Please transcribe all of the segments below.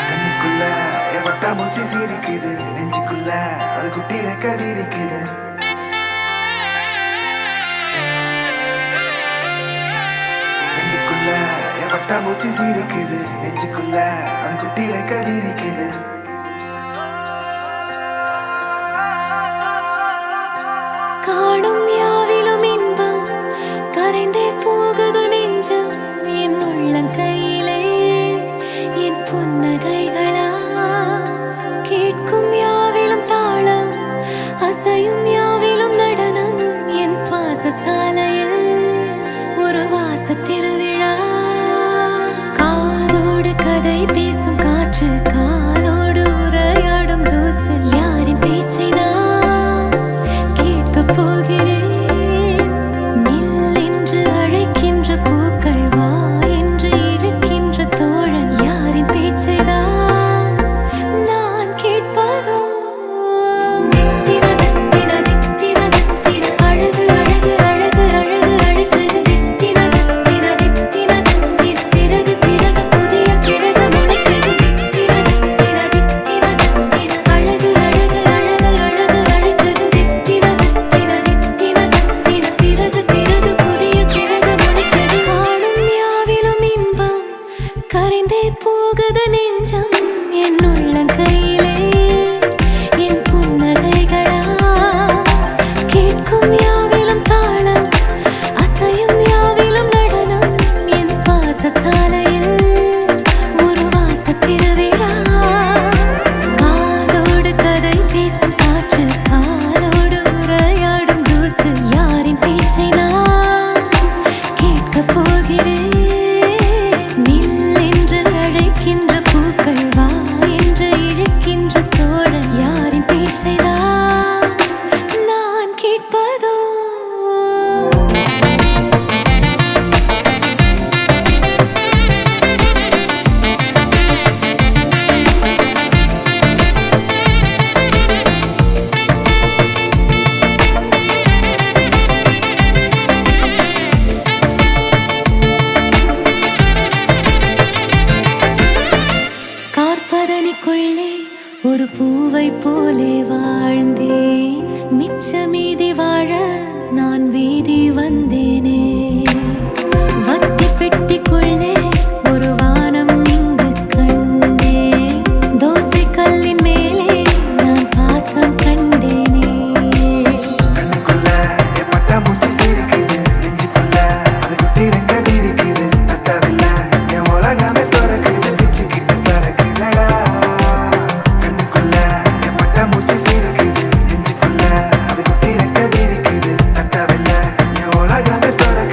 கண்ணுக்குள்ள என் பட்டாம்பூச்சி சிரிக்குது, நெஞ்சுக்குள்ள அது குட்டி ரெக்க விரிக்குது. கண்ணுக்குள்ள என் பட்டாம்பூச்சி சிரிக்குது, நெஞ்சுக்குள்ள அது குட்டி ரெக்க விரிக்குது. காணும் யாவிலும் இன்பம் கரைந்தே போகுது நெஞ்சம் என் உள்ளங்கையிலே என் புன்னகைகளா கேட்கும் யாவிலும் தாளம் அசையும் யாவிலும் நடனம் என் சுவாச சாலையில் ஒரு வாச திருவிழா காதோடு கதை பேசும் காற்று காலோடு உரையாடும் தூசு யாரின் பேச்சை நான் கேட்கப் போகிறேன் நில் என்று அழைக்கின்ற பூக்கள் வா என்று இழுக்கின்ற தோழன் யாரின் பேச்சை தான் நான் கேட்பதோ தித்திர தித்திர தித்திர தித்திர அழகு அழகு அழகு அழகு அழகு தித்திர தித்திர தித்திர தித்திர சிறகு சிறகு புதிய சிறகு முளைக்குது தித்திர தித்திர தித்திர தித்திர அழகு அழகு அழகு அழகு அழகு தித்திர தித்திர தித்திர தித்திர சிறகு சிறகு புதிய சிறகு முளைக்குது காணும் யாவிலும் இன்பம் கரைந்தே போகுது நெஞ்சம் என் உள்ளங்கையிலே என் புன்னகைகளா கேட்கும் யாவிலும் தாளம் அசையும் யாவிலும் நடனம் என் சுவாச சாலையில் ஒரு வாச திருவிழா காதோடு கதை பேசும் காற்று காலோடு உரையாடும் தூசு யாரின் பேச்சை நான் கேட்கப் போகிறேன் நில் என்று அழைக்கின்ற பூக்கள் வா என்று இழுக்கின்ற தோழன் யாரின் பேச்சை தான் நான் கேட்பதோ கார்பதனிக்குள்ளே ஒரு பூவை போலே வாழ்ந்தேன் மிச்ச மீதி வாழ நான் வீதி வந்தேனே வத்தி பெட்டிக்குள்ளே ஒரு வானம் இங்கு கண்டேன் தோசை கல்லின் மேலே நான் பாசம் கண்டேனே கண்ணுக்குள்ள என் பட்டாம்பூச்சி சிரிக்குது, நெஞ்சுக்குள்ள அது குட்டி ரெக்க விரிக்குது. தட்டவில்ல என் உலகமே துறக்குது, பிச்சுக்கிட்டு பறக்குதடா. கண்ணுக்குள்ள என் பட்டாம்பூச்சி சிரிக்குது, நெஞ்சுக்குள்ள அது குட்டி ரெக்க விரிக்குது. தட்டவில்ல என் உலகமே துறக்குது.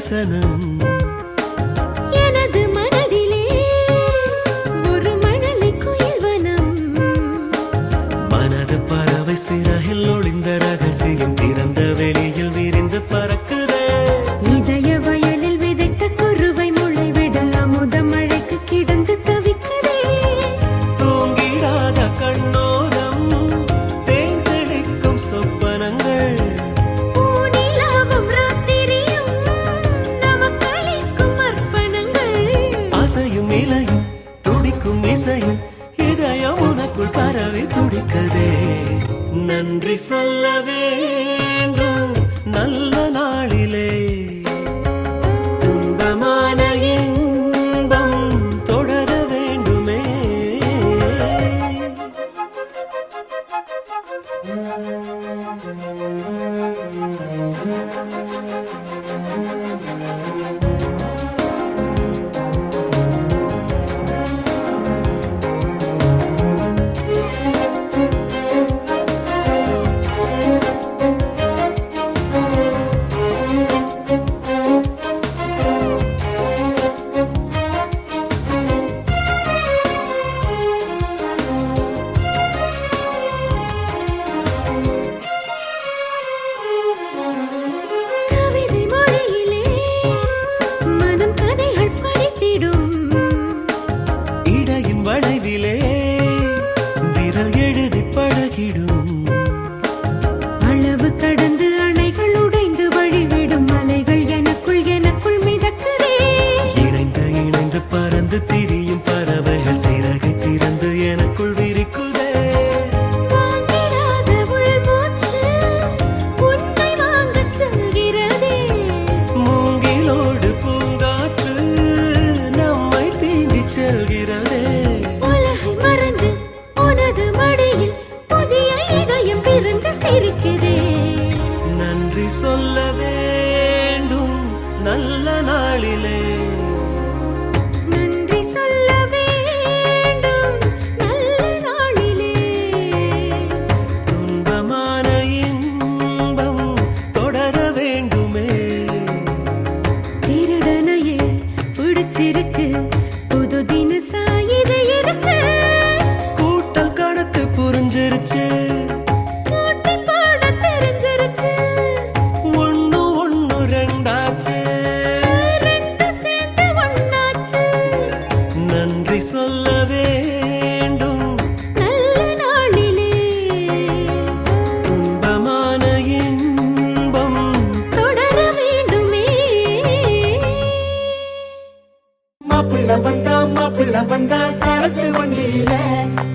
தரிசனம் எனது மனதிலே ஒரு மணலை குயில்வனம் மனது பறவை சிறகில் ஒளிந்த ரகசியம் திறந்த வெளியில் விரிந்து பறக்குதே இதய வயலில் விதைத்த குருவை முளைவிட அமுத மழைக்கு கிடந்து தவிக்குதே தூங்கிடாத கண்ணோரம் தேர்ந்தெடுக்கும் சொப்பனங்கள் பூநிலாவும் ராத்திரியும் நமக்களிக்கும் அர்ப்பணங்கள் அசையும் இலையும் துடிக்கும் இசையும் இதயம் உனக்குள் பரவி துடிக்கதே நன்றி சொல்ல வேண்டும் நல்ல நாளிலே துன்பமான இன்பம் தொடர வேண்டுமே கவிதை மொழியிலே மனம் கதைகள் படித்திடும் இடையின் வளைவிலே விரல் எழுதி பழகிடும் அளவு கடந்து அணைகள் உடைந்து வழிவிடும் அலைகள் எனக்குள் மிதக்குதே இணைந்து இணைந்து பறந்து திரியும் பறவைகள் சிறகை திறந்து எனக்குள் விரிக்குதே வாங்கிடாத உள்மூச்சு உன்னை வாங்கச் சொல்கிறதே மூங்கிலோடு பூங்காற்று நம்மை தீண்டிச் செல்கிறதே உலகை மறந்து உனது மடியில் புதிய இதயம் பிறந்து சிரிக்குதே நன்றி சொல்ல வேண்டும் நல்ல நாளிலே நன்றி சொல்ல வேண்டும் நல்ல நாளிலே துன்பமான இன்பம் தொடர வேண்டுமே திருடனையே பிடிச்சிருக்கு புது தினசா இது இருக்கு கூட்டல் கணக்கு புரிஞ்சிருச்சு கூட்டி போட தெரிஞ்சிருச்சு ஒண்ணு ஒண்ணு ரெண்டாச்சு ரெண்டு சேர்ந்து ஒண்ணாச்சு நன்றி சொல்ல வேண்டும் நல்ல நாளிலே துன்பமான இன்பம் தொடர வேண்டுமே மாப்பிள்ள வந்தா சரக்கு வண்டியில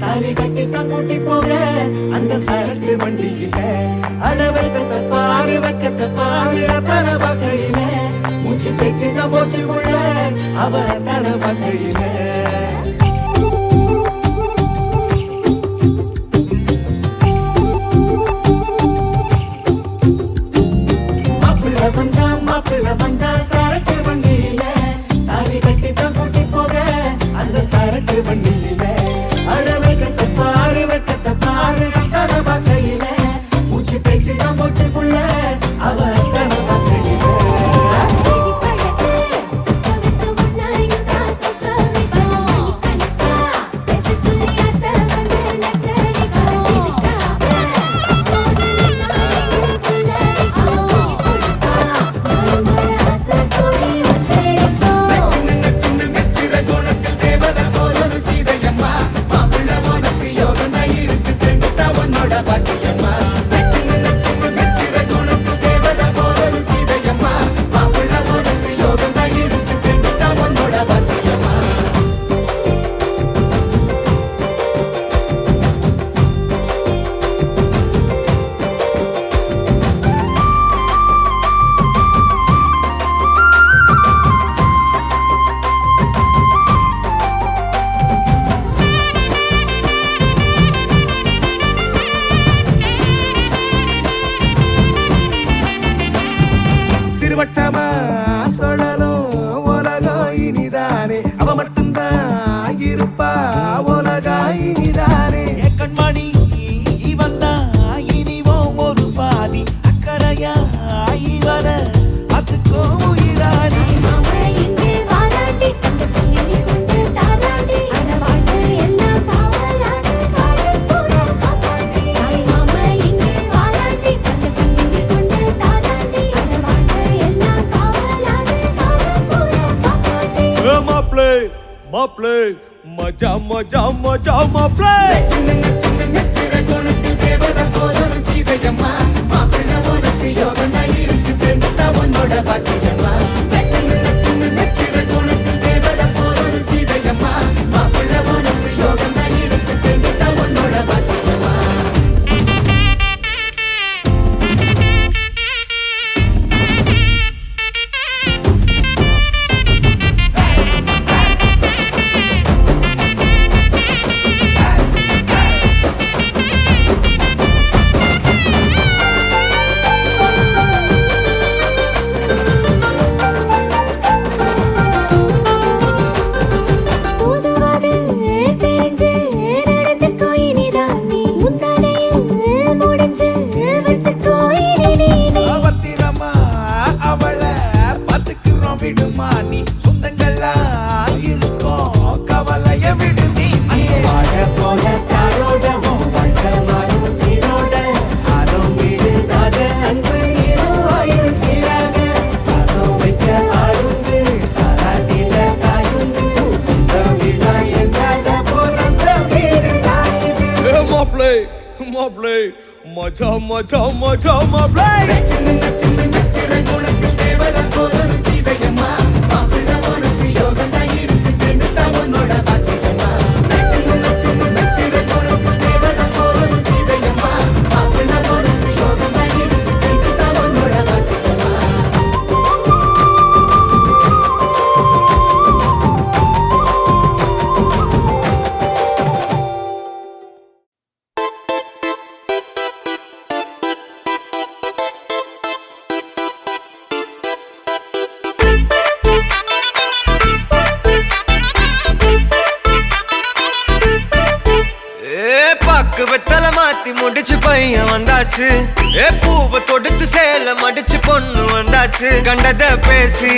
தாலி கட்டி தான் கூட்டி போக அந்த சரக்கு வண்டியில அட வைக்கத்த பாரு தர வகையில மூச்சு பேச்சுதான் போச்சுக்குள்ள அவ தர வகையில மாப்பிள்ள வந்தா சரக்கு வண்டியில தாலி கட்டி தான் கூட்டி போக அந்த சரக்கு வண்டியில அட வைக்கத்த பாரு தர வகையில மூச்சு பேச்சுதான் போச்சுக்குள்ள அவ தர வகையில சிறுவட்டமா சொல்லலும் உலகம் இனிதானே அவ மட்டும்தான் இருப்பா உலகம் இனிதானே கண்மணி இவன் தான் இனிவோம் ஒரு பாதி அக்கறையா இவன அதுக்கும் உயிரா மாப்ளே மஜா மஜா மஜா மாப்ளே சின்ன நச்சிர கோணத்தில் தேவதை போலொரு சீதையம்மா மாப்பிள்ளை உனக்கு யோகம் இருக்கு சேர்ந்துட்டா உன்னோட பாக்கியம்மா சின்ன நச்சிர கோணத்தில் தேவதை போலொரு சீதையம்மா மாப்பிள்ளை உனக்கு யோகம் இருக்கு சேர்ந்துட்டா உன்னோட பாக்கியம்மா சூதுவாது தெரிஞ்சு நடந்துக்கோ இனிதான் நீ முந்தானையில் முடிஞ்சு வச்சுக்கோ இனி நீ பத்திரமா அவளை பத்துக்கிறோம் விடுமா நீ சொந்தங்கள்லாம் இருக்கும் கவலைய விடு நீ வாழ போல தாரோடவும் வாழ்க்கை மாறும் சீரோட ஆரோம் விடுதாத அன்பு நீரும் ஆயுள் சீராக பாசம் வைக்க ஆளுந்து தாராட்டில தாயுந்து இந்த விழா எங்காத பிறந்த வீடுதான் இது மாப்ளே மாப்ளே மஜா மஜா மஜா மாப்ளே சின்ன நச்சிர குணத்தில் தேவதை போலொரு சீதையம்மா மாப்பிள்ளை உனக்கு யோகம் இருக்கு சேர்ந்துட்டா உன்னோட பாக்கியம்மா சின்ன நச்சிர குணத்தில் தேவதை போலொரு சீதையம்மா மாப்பிள்ளை உனக்கு யோகம் இருக்கு சேர்ந்துட்டா உன்னோட பாக்கியம்மா பாக்கு வெத்தல மாத்தி முடிச்சு பையன் வந்தாச்சு பூவை தொடுத்து சேல மடிச்சு பொண்ணு வந்தாச்சு கண்டத பேசி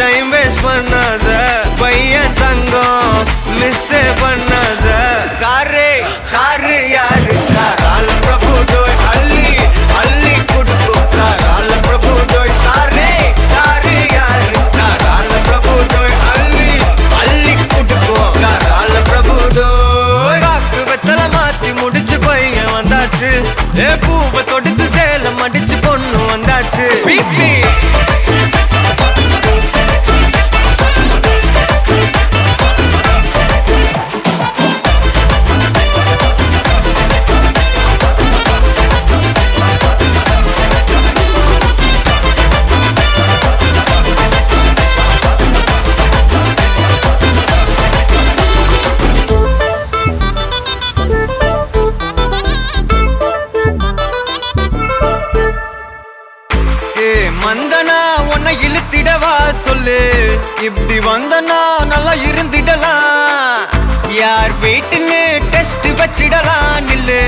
டைம் வேஸ்ட் பண்ணாத பையன் தங்கம் மிஸ் பண்ணாத சாரே சாரு யாரு கால பிரபு டோய் அள்ளி அள்ளி குடுக்கும் கால பிரபு டோய் சாரே சாரு யாரு கால பிரபு டோய் அள்ளி அள்ளி குடுக்கும் கால பிரபு டோய் பாக்கு வெத்தல மாத்தி முடிச்சு பையன் வந்தாச்சு பூவை தொடுத்து சேல மடிச்சு பொண்ணு வந்தாச்சு பிபி மந்தனா உன்னை இழுத்திடவா சொல்லு இப்படி வந்தனா நல்லா இருந்திடலாம் யார் வெயிட்னு டெஸ்ட் வச்சிடலாம் நில்லு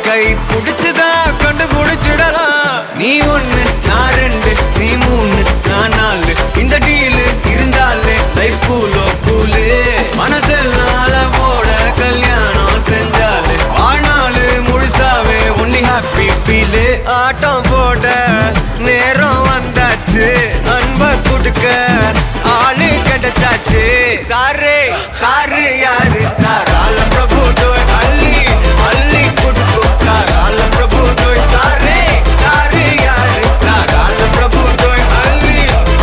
கை புடிச்சுதா கண்டு முடிச்சிடலாம் நீ ஒண்ணு நான் ரெண்டு நீ மூணு நான் நாலு இந்த டீலு இருந்தாலே லைஃப் கூலோ கூலு மனசெல்லாம் அளவோட கல்யாணம் செஞ்சாலே ஆனாலு முழுசாவே ஒன்லி ஹாப்பி ஃபீலு ஆட்டம் போட நேரம் வந்தாச்சு அன்ப குடுக்க ஆளு கிடைச்சாச்சு சாரே சாரு யாரு கால பிரபு டோய் அள்ளி அள்ளி குடுக்கும் கால பிரபு டோய் சாரே சாரு யாரு கால பிரபு டோய் அள்ளி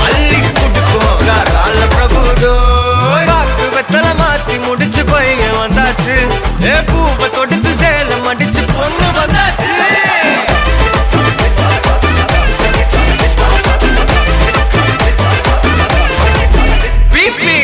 அள்ளி குடுக்கும் கால பிரபு டோய் பாக்கு வெத்தல மாத்தி முடிச்சு பையன் வந்தாச்சு பூவை தொடுத்து சேல மடிச்சு பொண்ணு வந்தாச்சு பிபி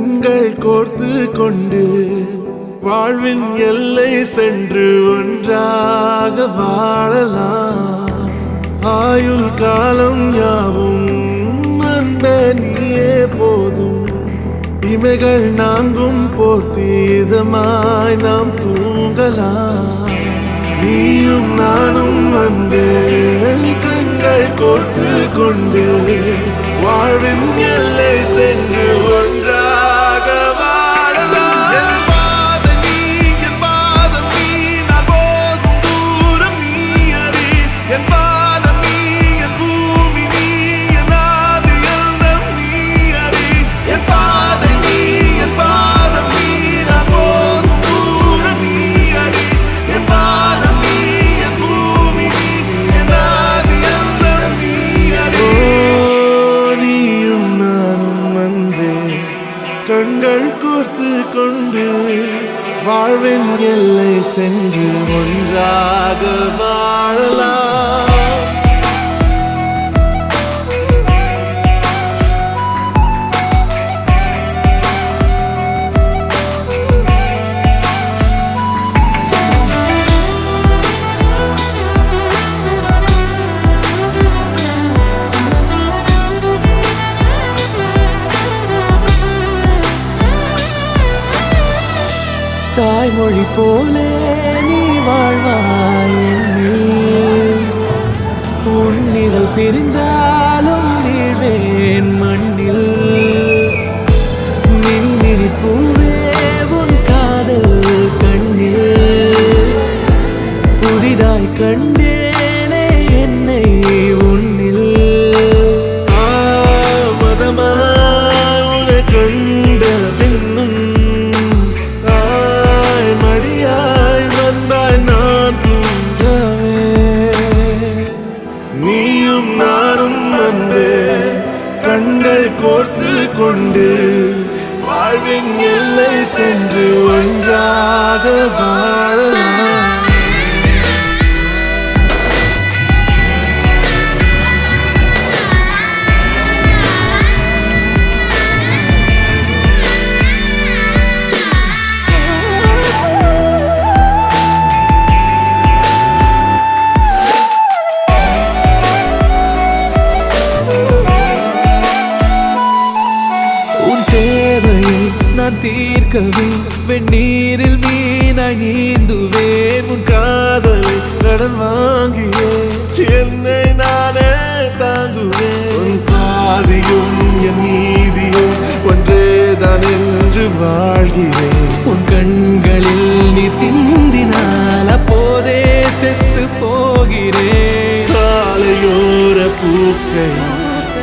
கண்கள் கோர்த்து கொண்டு வாழ்வின் எல்லை சென்று ஒன்றாக வாழலாம். ஆயுள் காலம் யாவும் அன்ப நீயே போதும். இமைகள் நான்கும் போர்த்தி இதமாய் நாம் தூங்கலாம். நீயும் நானும் அன்பே கண்கள் கோர்த்து கொண்டு வாழ்வின் எல்லை சென்று ஒன்றாக வாழலாம். என் பாதம் நீ, என் பாதம் நீ, நான் போகும் தூரம் நீ அறி. என் பாதம் நீ, என் பூமி நீ, என் ஆதி எண்ணம் நீ அறி. என் பாதை நீ, என் பாதம் நீ, நான் போகும் தூரம் நீ அறி. என் பாதம் நீ, என் பூமி நீ, என் ஆதி எண்ணம் நீ அறி. நீயும் நானும் அன்பே கண்கள் கோர்த்து கொண்டு வாழ்வின் எல்லை சென்று ஒன்றாக வாழலாம். தாய்மொழி போலே நீ வாழ்வாய் என்னில். உன்னிகள் பிரிந்தாலும் நீவேன் மண்ணில். மின்மினி பூவே உன் காதல் கண்ணில். புதிதாய் கண்டேனே என்னை உன்னில். மதமாய் உன்னை கண்ட பின்னும் மடியாய் வந்தாய் நான் தூங்கவே. நீயும் நானும் அன்பே கண்கள் கோர்த்து கொண்டு வாழ்வின் எல்லை சென்று ஒன்றாக வாழலாம். நான் தீர்க்கவே வெந்நீரில் மீனாய் நீந்துவேன். உன் காதலை கடன் வாங்கியே என்னை நானே தாங்குவேன். உன் பாதியும் என் நீதியும் ஒன்றேதான் என்று வாழ்கிறேன். உன் கண்களில் நீர் சிந்தினால் அப்போதே செத்து போகிறேன். சாலையோர பூக்கள்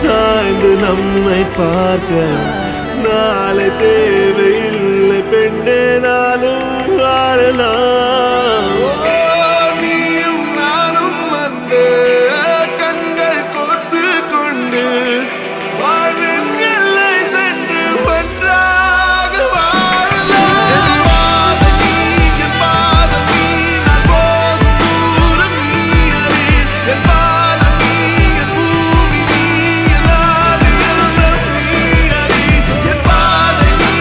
சாய்ந்து நம்மை பார்க்க நாளை தேவையில்லை பெண்ணே, நாளும் வாழலாம். நீயும் நானும் அன்பே கண்கள் கோர்த்து கொண்டு வாழ்வின் எல்லை சென்று ஒன்றாக வாழலாம். என் பாதம் நீ, என் பாதம் நீ, நான் போகும் தூரம் நீ அறி. என் பாதம் நீ, என் பூமி நீ, என் ஆதி எண்ணம் நீ அறி. என் பாதை நீ,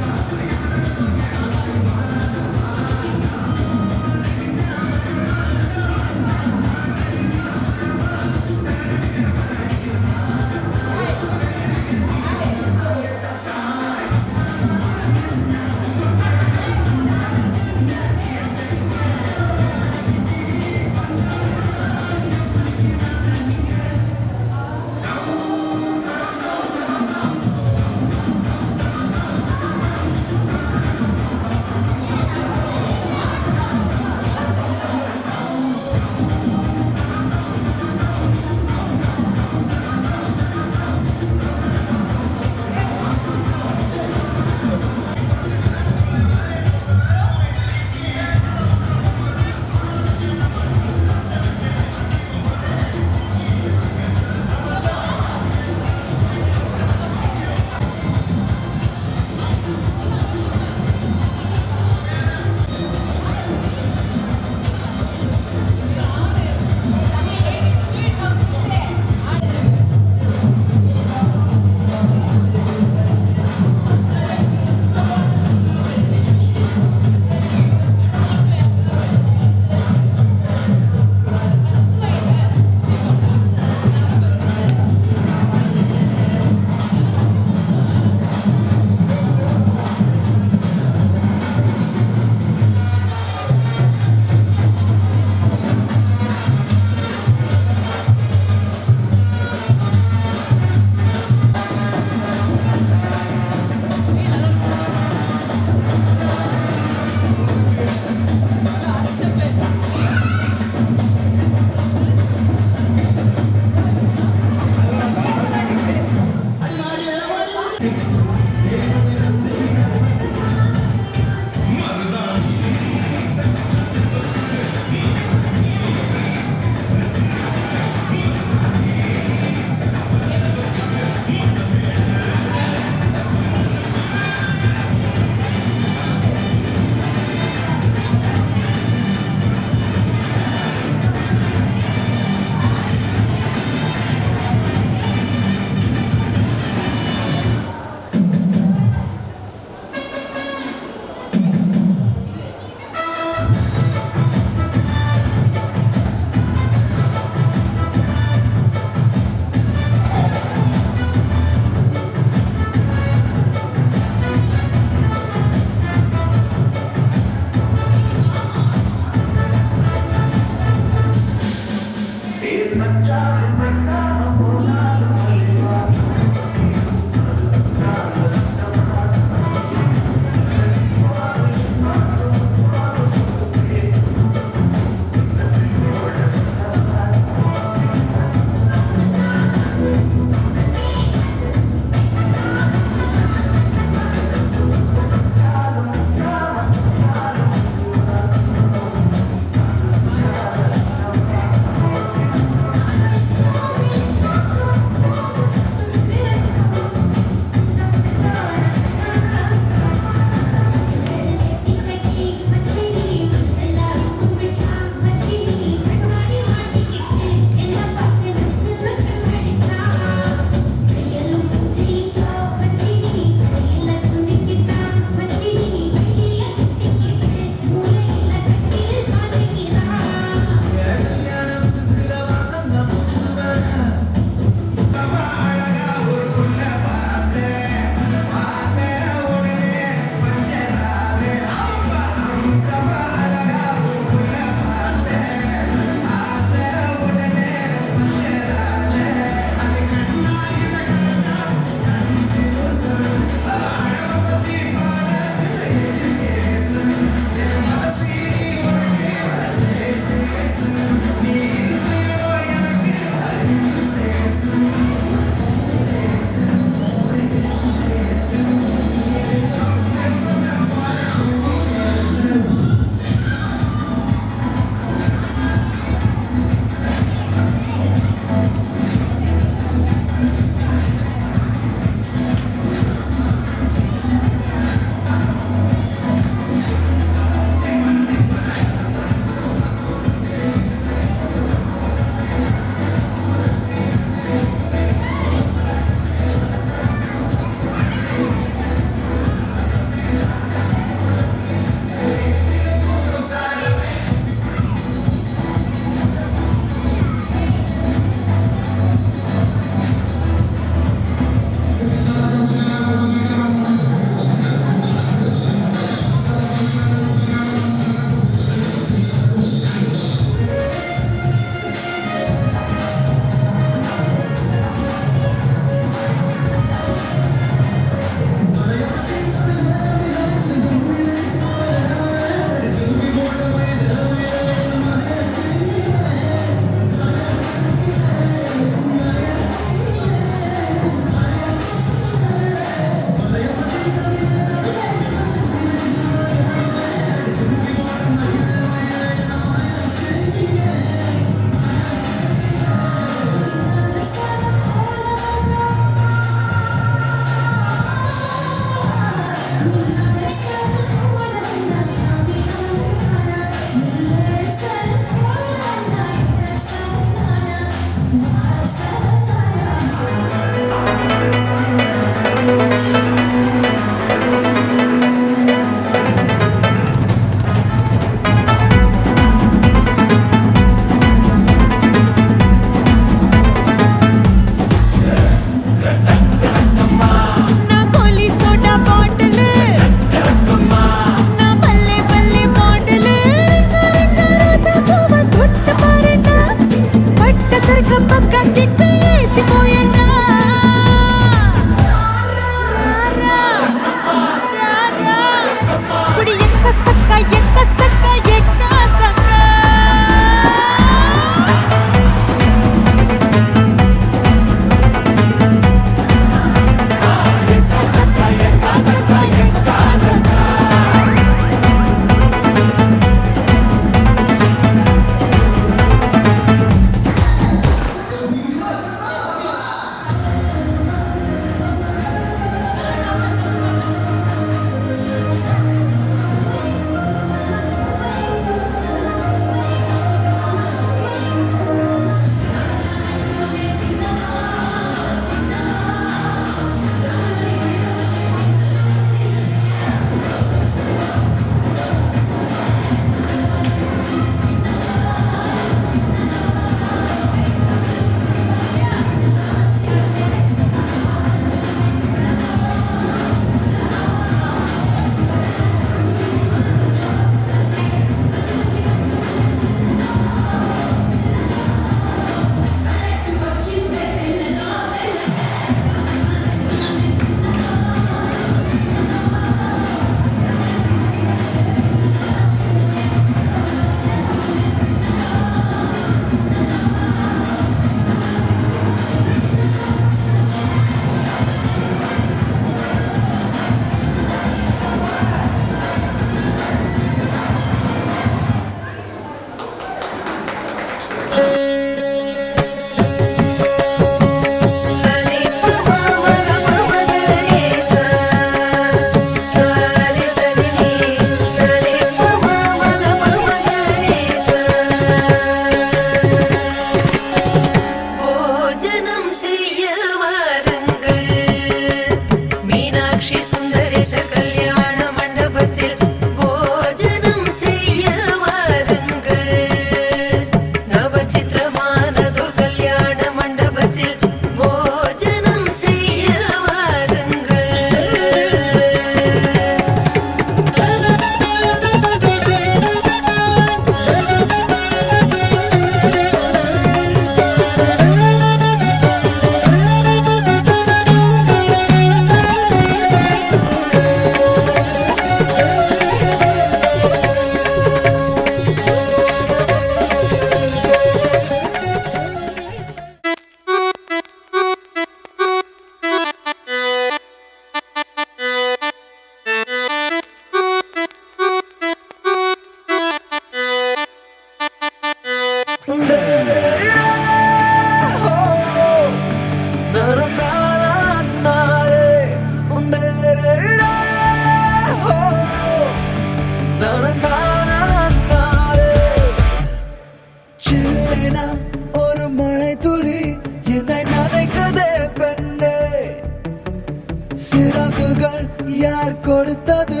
சிறகுகள் யார் கொடுத்தது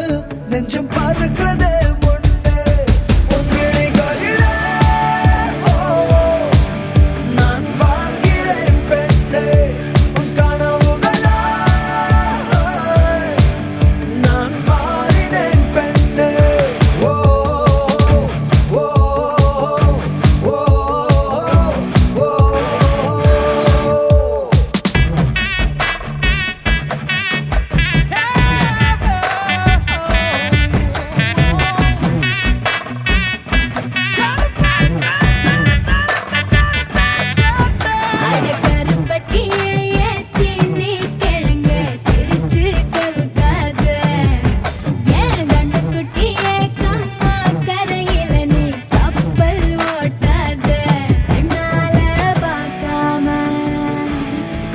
நெஞ்சம் பறக்குதே முன்னே உன் விழிகளிலே நான் வாழ்கிறேன் பெண்ணே உன் கனவுகளா நான் மாறினேன் பெண்ணே ஓ ஓ ஓ ஓ அட கருப்பட்டியை ஏச்சி நீ கிழங்க சிரிச்சு கவுக்காத ஏன் கண்ணுக்குட்டியே கம்மா கரையில நீ கப்பல் ஓட்டாத கண்ணால பார்க்காம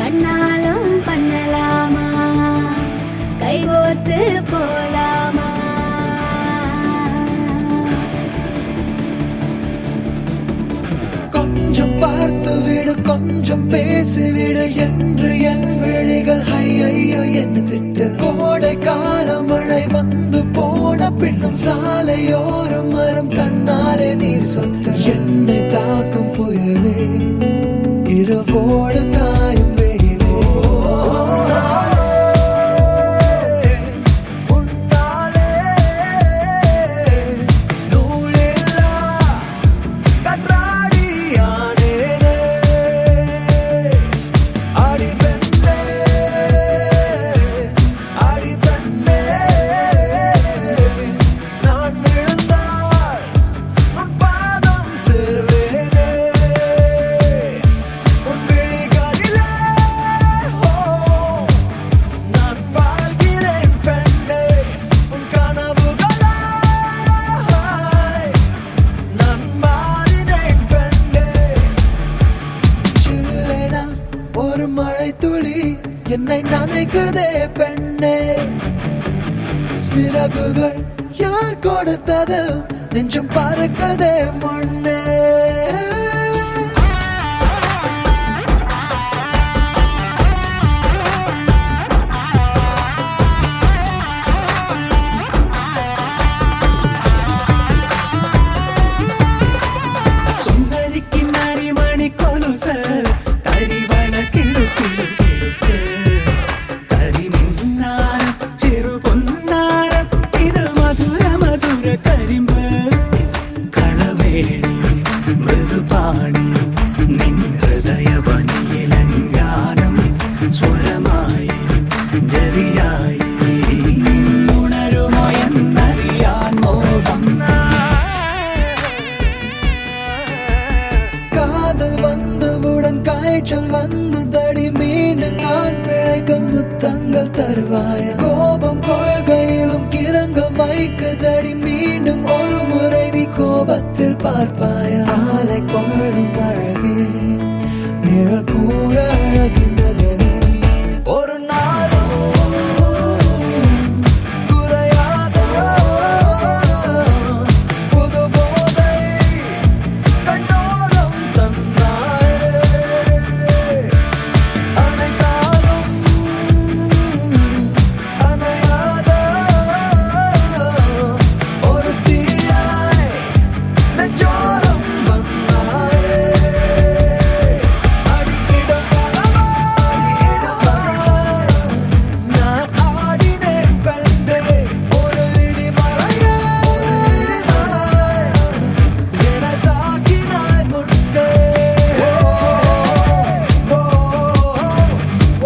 கண்ணாலும் பண்ணலாமா கைகோத்து போலாமா கொஞ்சம் பார்த்து விடு கொஞ்சம் பேசிவிடு என்று என் விழிகள் ஐயோ என்ன திட்டு கோடை கால மழை வந்து போன பின்னும் சாலையோரம் மரம் தன்னாலே நீர் சொட்டு என்னை தாக்கும் புயலே இரவோடு காயும் வெயிலே உன்னாலே நூலில்லா கற்றாடியானேனே அடி பெண்ணே அடி பெண்ணே நான் விழுந்தால் உன் பாதம் சேர்வேனே உன் விழிகளிலே நான் வாழ்கிறேன் பெண்ணே உன் கனவுகளாய் நான் மாறினேன் பெண்ணே சில்லென ஒரு மழை துளி என்னை நனைக்குதே பெண்ணே சிறகுகள் யார் கொடுத்தது நெஞ்சம் பறக்குதே முன்னே சுந்தரிக்கு நரிமணி கொலுச தரிவன கிடு கிடு கிடுக்கு கரிமின்னாரம் சிறு பொன்னாரம் இது மதுர மதுர கரிம்பு களவேணியும் மிருதுபாணியும் நின் ഹൃദയവനിയിലങ്കാനം സ്വരമായി ജരിയായി ഉണരുമോ എന്നറിയാൻ മോഹം காதல் வந்தவுடன் காய்ச்சல் வந்ததடி மீண்டும் நான் பிழைக்க முத்தங்கள் தருவாய கோபம் கொள்கையிலும் கிறங்க வைக்குதடி மீண்டும் ஒரு முறை நீ கோபத்தில் பார்ப்பாய ஆலை கொள்ளும் அழகே நிழல் கூட அழகின் நகரே ஒரு நாளும் குறையாத புது போதை கண்டோரம் தந்தாயே அனைத்தாலும் அணையாத ஒரு தீயாய் நெஞ்சோரம் வந்தாயே அடியிடம் அடியிடமாய் நான் ஆடினேன் பெண்ணே ஒரு இடிமழையாய் என தாக்கினாய் முன்னே ஓ ஓ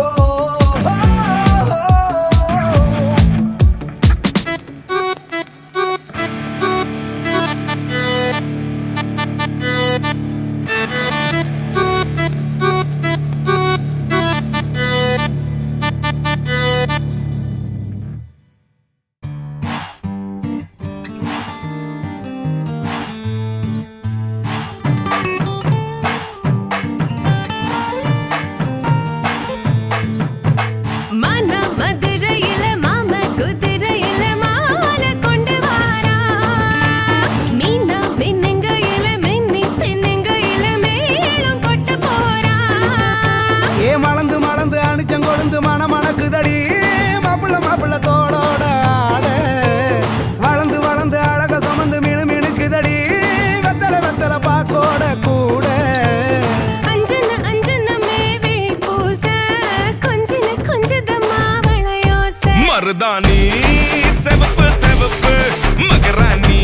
மன மதுரையில மாம குதிரையில மாலை கொண்டு வாரா மீனா மின்னுங்கையில மின்னி சின்னுங்கையில மேளம் கொட்ட போறா ஏ மலந்து மலந்து அணிச்சம் கொழுந்து மணக்குதடி மருதாணி செவப்பு செவப்பு மகராணி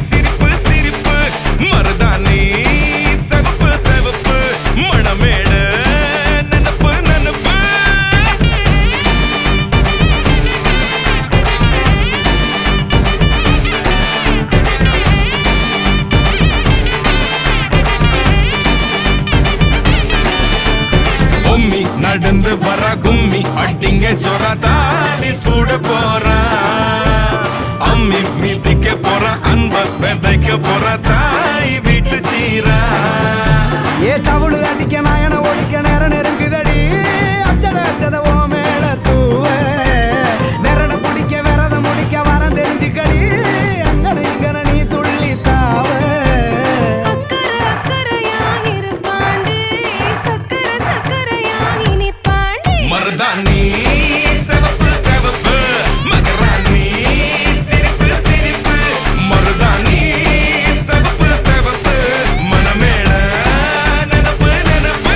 சிரிப்பு சிரிப்பு மருதாணி செவப்பு செவப்பு மணமேடு நனப்பு நனப்பு பொம்மி நடந்து வர கும்மி அட்டிங்க ஜொரா தாலி சூட போறா அம்மி மீதிக்க போற அன்ப விதைக்க போற தாய் வீட்டு சீரா ஏ தவுளு அடிக்க நாயன ஒழிக்க நேரம் நெருங்குதடி அச்சத அச்சத ஓ மேல தூவ விரட பிடிக்க விரத முடிக்க வரம் தெரிஞ்சுக்கடி அங்கன இங்கன நீ துள்ளி தாவ அக்கறை அக்கறையாய் இருப்பாண்டி சக்கரை சக்கரையாய் இனிப்பாண்டி மருதாணி செவப்பு செவப்பு மகராணி சிரிப்பு சிரிப்பு மருதாணி செவப்பு செவப்பு மணமேள நனப்பு நனப்பு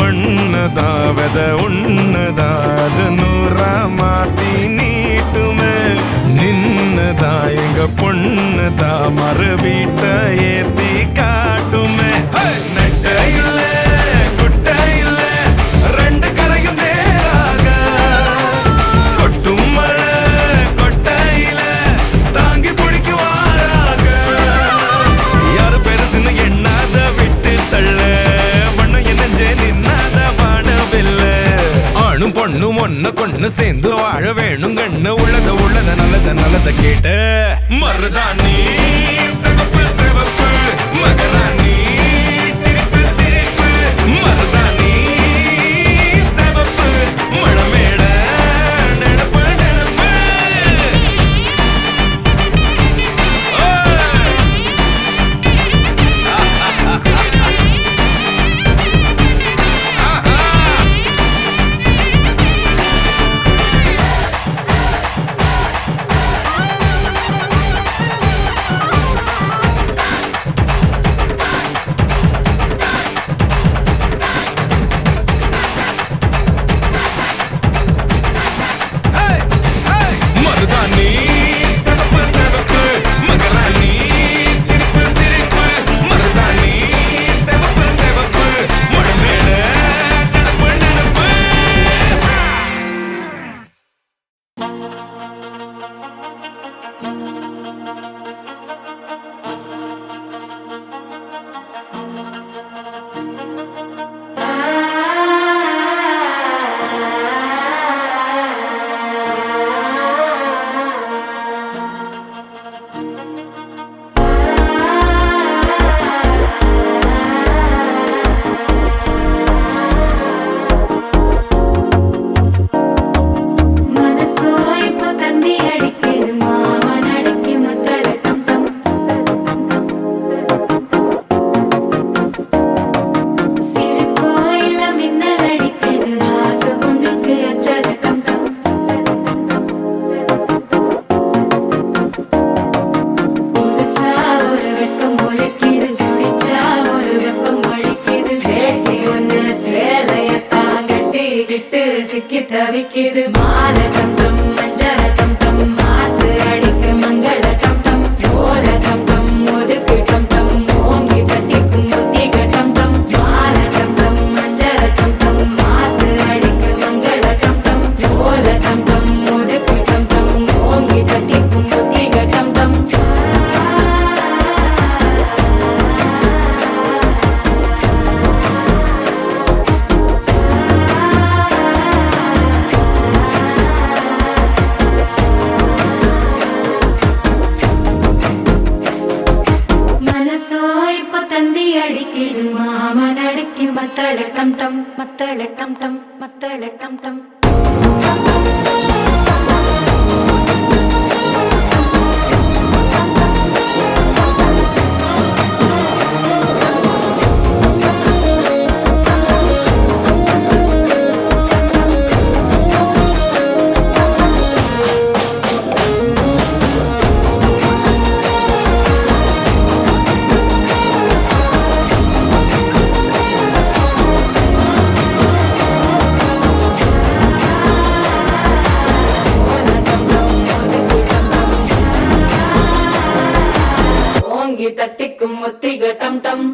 மண்ணதாவத உன்னதாது நூறா மாத்தி நீட்டுமே நின்னதா எங்க பொண்ணுதா மறு வீட்ட ஏத்தி காட்டுமே நெட்ட இல்ல குட்ட இல்ல ரெண்டு கரையும் நேராக கொட்டும் மழை கொட்டையில தாங்கி பிடிக்குவாராக யாரு பெருசுன்னு எண்ணாத விட்டு தள்ள மண்ணு என்னஞ்சே நின்னாத பாடவில்ல ஆணும் பொண்ணும் ஒன்ன கொண்டு சேர்ந்து வாழ வேணும் கண்ணு உள்ளத உள்ளத நல்லத நல்லத கேட்டு மருதாணி சிவப்பு சிவப்பு மகராணி சிரிப்பு சிரிப்பு மருதாணி சிவப்பு மணமேட நெனப்பு நெனப்பு மருதாணி சிவப்பு சிவப்பு மகராணி சிரிப்பு சிரிப்பு மருதாணி சிவப்பு சிவப்பு மணமேடு நனப்பு நனப்பு மனசோ இப்போ தந்தி அடிக்குது மாமன் அடிக்கு முத்தல டம் டம் சிரிப்போ இல்ல மின்னல் அடிக்குது ஆசை பொண்ணுக்கு அச்சத டம் டம் புதுசா ஒரு வெக்கம் முளைக்குது குடிச்சா ஒரு வெப்பம் அடிக்குது வேட்டி ஒண்ணு சேலையத்தான் கட்டிக்கிட்டு சிக்கி தவிக்குது மாலை டம் டம் மஞ்சள் டம் டம் மாத்து அடிக்கு மங்கள டம் டம் ஓல டம் டம் ஒதுக்கு டம் டம் ஓங்கி தட்டிக்கும் புத்திக டம் டம் மாலை டம் டம் மஞ்சள் டம் டம் மாத்து அடிக்கு மங்கள டம் டம் ஓல டம் டம் ஒதுக்கு டம் டம் ஓங்கி தட்டிக்கும் புத்திக டம் டம் அடிக்குது மாமன் அடிக்கு மத்தள டம் டம் மத்தள டம் டம் மத்தள டம் டம் தட்டிக்கும் முத்திக டம் டம்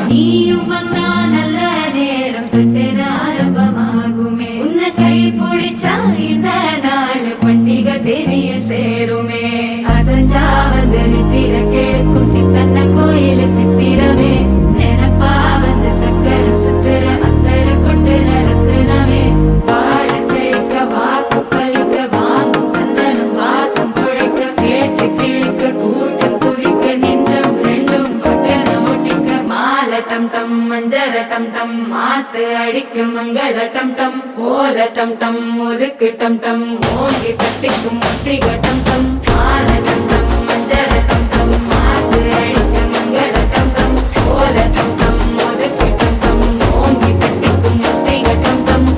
நீயும் வந்தா நல்ல நேரம் சட்டென ஆரம்பமாகுமே உன்னை கை பிடிச்சா இந்த நாள் பண்டிகை தேனியில் சேருமே அசஞ்சா வந்து நித்திர கெடுக்கும் சித்தன்ன கோயில சித்திரமே நினப்பா வந்து சக்கர சுத்திர அத்தர கொண்டு நடத்துனவே வாழ செழிக்க வாக்கு பலிக்க வாங்கும் சந்தனம் வாசம் குழைக்க கேட்டு கிழிக்க கூட்டம் குதிக்க நெஞ்சம் ரெண்டும் பட்டன ஒட்டிக்க மால டம் டம் மஞ்சர டம் டம் மாத்து அடிக்க மங்கள டம் டம் கோல டம் டம் ஒதுக்கு டம் டம் ஓங்கி தட்டிக்கும் முட்டிக டம் டம் மால டம் டம் மஞ்சர டம் டம் மாத்து அடிக்க மங்கள டம் டம் கோல டம் டம் ஒதுக்கு டம் டம் ஓங்கி தட்டிக்கும் முட்டிக டம் டம்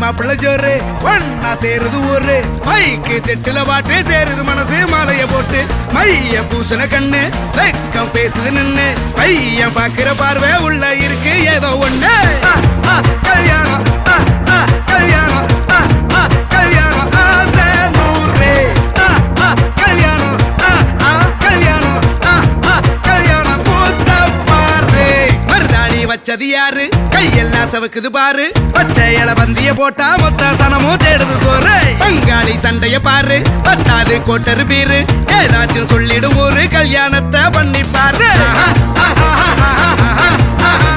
மாப்பிள்ள ஜோரு ஒன்னா சேருது ஊரு மைக்கு செட்டுல பாட்டு சேருது மனசு மாலைய போட்டு மைய பூசன கண்ணு வெக்கம் பேசுது நின்னு பையன் பாக்குற பார்வை உள்ள இருக்கு ஏதோ ஒண்ணு கல்யாணம் கல்யாணம் கல்யாணம் ஆசை நூறு கல்யாணம் கல்யாணம் கல்யாணம் கூத்த பாரு மருதாணி வச்சது யாரு கையெல்லாம் சவக்குது பாரு பச்சை இல பந்திய போட்டா மொத்த சனமும் தேடுது சோறு பங்காளி சண்டைய பாரு பத்தாது கோட்டரு பீரு ஏதாச்சும் சொல்லிடும் ஒரு கல்யாணத்தை பண்ணி பாரு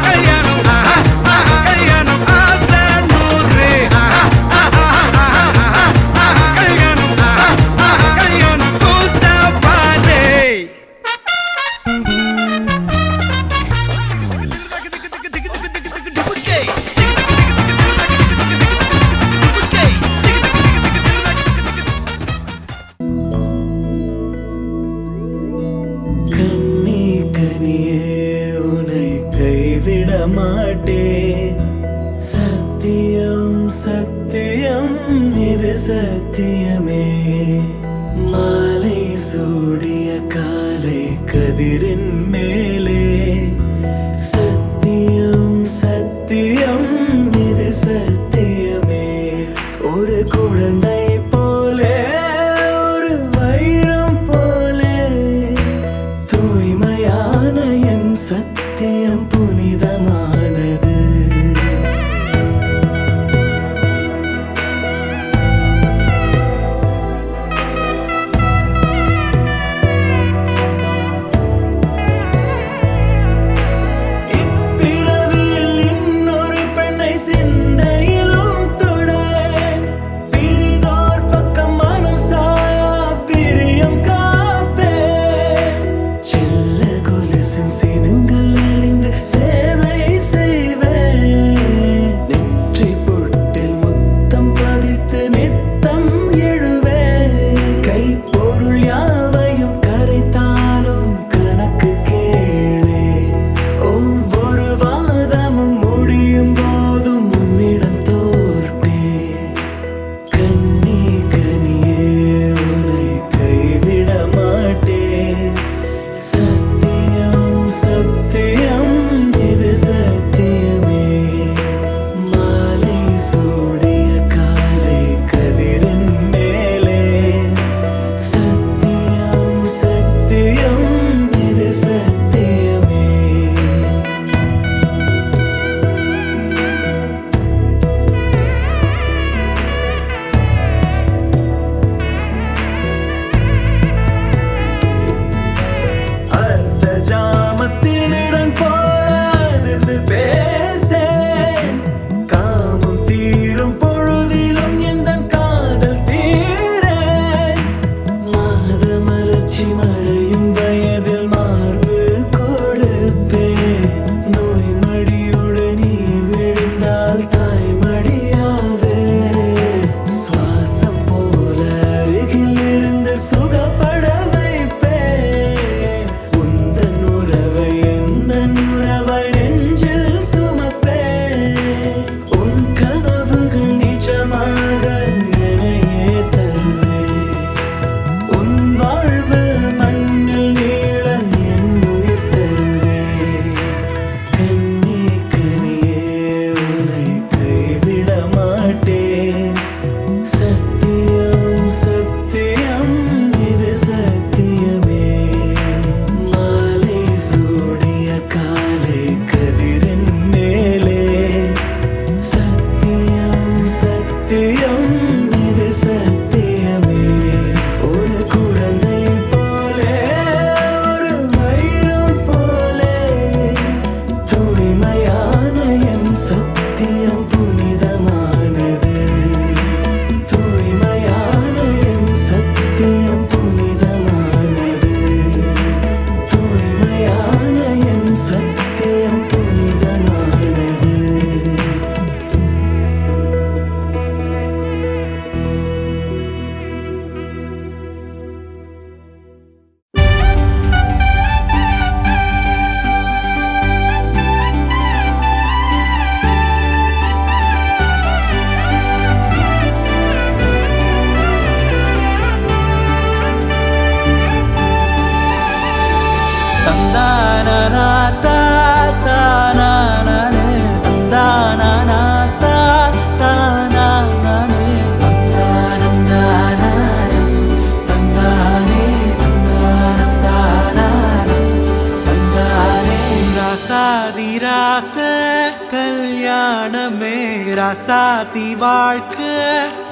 கல்யாணம் கல்யாணம் ஆசை நூறு கல்யாணம் கல்யாணம் கூத்த பாரு கண்ணே கனியே உன்னை கைவிட மாட்டேன் சத்தியம் சத்தியம் இது சத்தியமே மாலை சூடிய காலை கதிரின் மேலே சத்தியம் சத்தியம் இது சத்தியமே ஒரு குழந்தை போலே ஒரு வைரம் போலே தூய்மையான என் சத்தியம் புனிதமானது இப்பிறவியில் இன்னொரு பெண்ணை சிந்தையிலும் தொட பிரிதோ ராசாதி வாழ்க்கை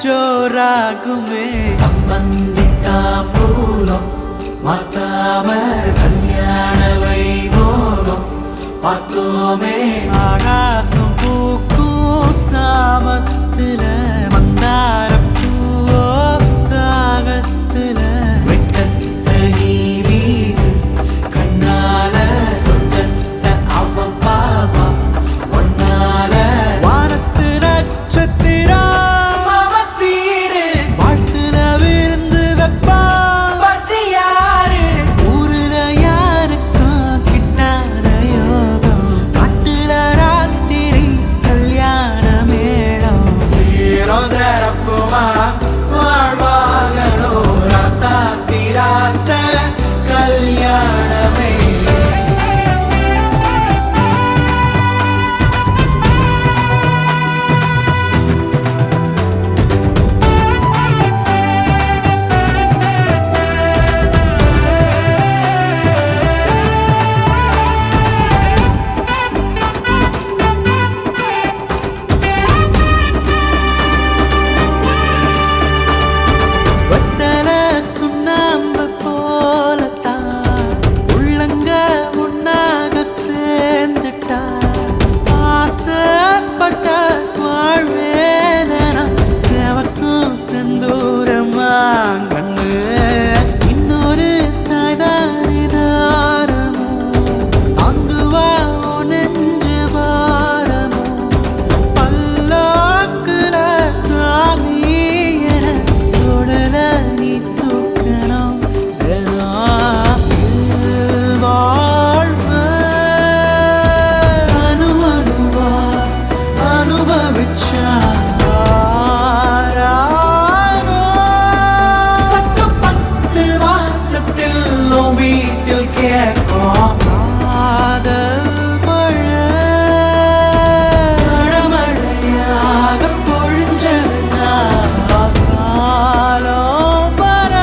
ஜோராகுமே சம்பந்தித்தா பூரம் மாத்தாம கல்யாண வைபோகம் பார்த்தோமே ஆகாசம் பூக்கும் சாமத்துல மந்தார பூவோ தாகத்துல வெட்டத்தை நீ வீசு கண்ணால சொந்தத்தை அவன் பாபா ஒன்னால வானத்து நட்சத்திரம் மாமா சீரு வாழ்த்துல விருந்து வெப்பா பசியாரு ஊருல யாருக்கும் கிட்டாத யோகம் காட்டுல ராத்திரி கல்யாண மேளம் சீரம் சிறப்புமா வாழ்வாகனோ ராசாத்தி ராச கல்யாணமே வத்தல சுண்ணாம்பு போலத்தான் உள்ளங்க உன்னாக சேர்ந்துட்டா ஆசைப்பட்ட வாழ்வேன சேவக்கும் செந்தூரமா கண்ணு இன்னொரு தாய்தானிதாரமோ தாங்குவா நெஞ்சு வாரமோ பல்லாக்குல சாமி என தொடல நீ தூக்கணும் வாழ்வ அணுவா அனுபவிச்சா சத்தம் 10 மாசத்தில் உன் வீட்டில் கேட்கும் காதல் மழை மழையாக பொழிஞ்சதுன்னா காலம் வர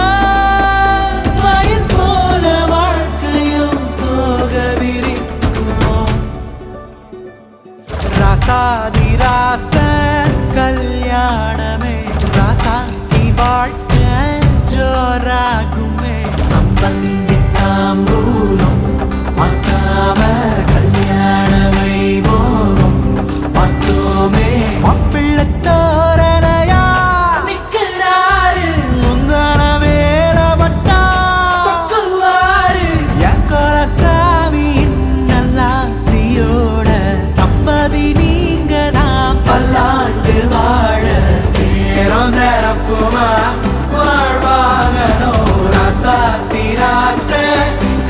மயில் போல வாழ்க்கையும் தோக விரிக்கும் ராசாதி ராச கல்யாணமே ராசாதி வாழ்க்கை ஜோராகுமே சம்பந்தித்தாம்பூலம் மாத்தாம கல்யாண வைபோகம் பார்த்தோமே மாப்பிள்ளை தோரணையா நிக்கிறாரு முந்தான வேலப்பட்டா சொக்குவாரு என் கொலசாமியின் நல்லாசியோட தம்பதி நீங்க தான் பல்லாண்டு வாழ சீரம் சிறப்புமா வாழ்வாகனோ ராசாத்தி ராச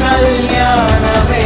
கல்யாணமே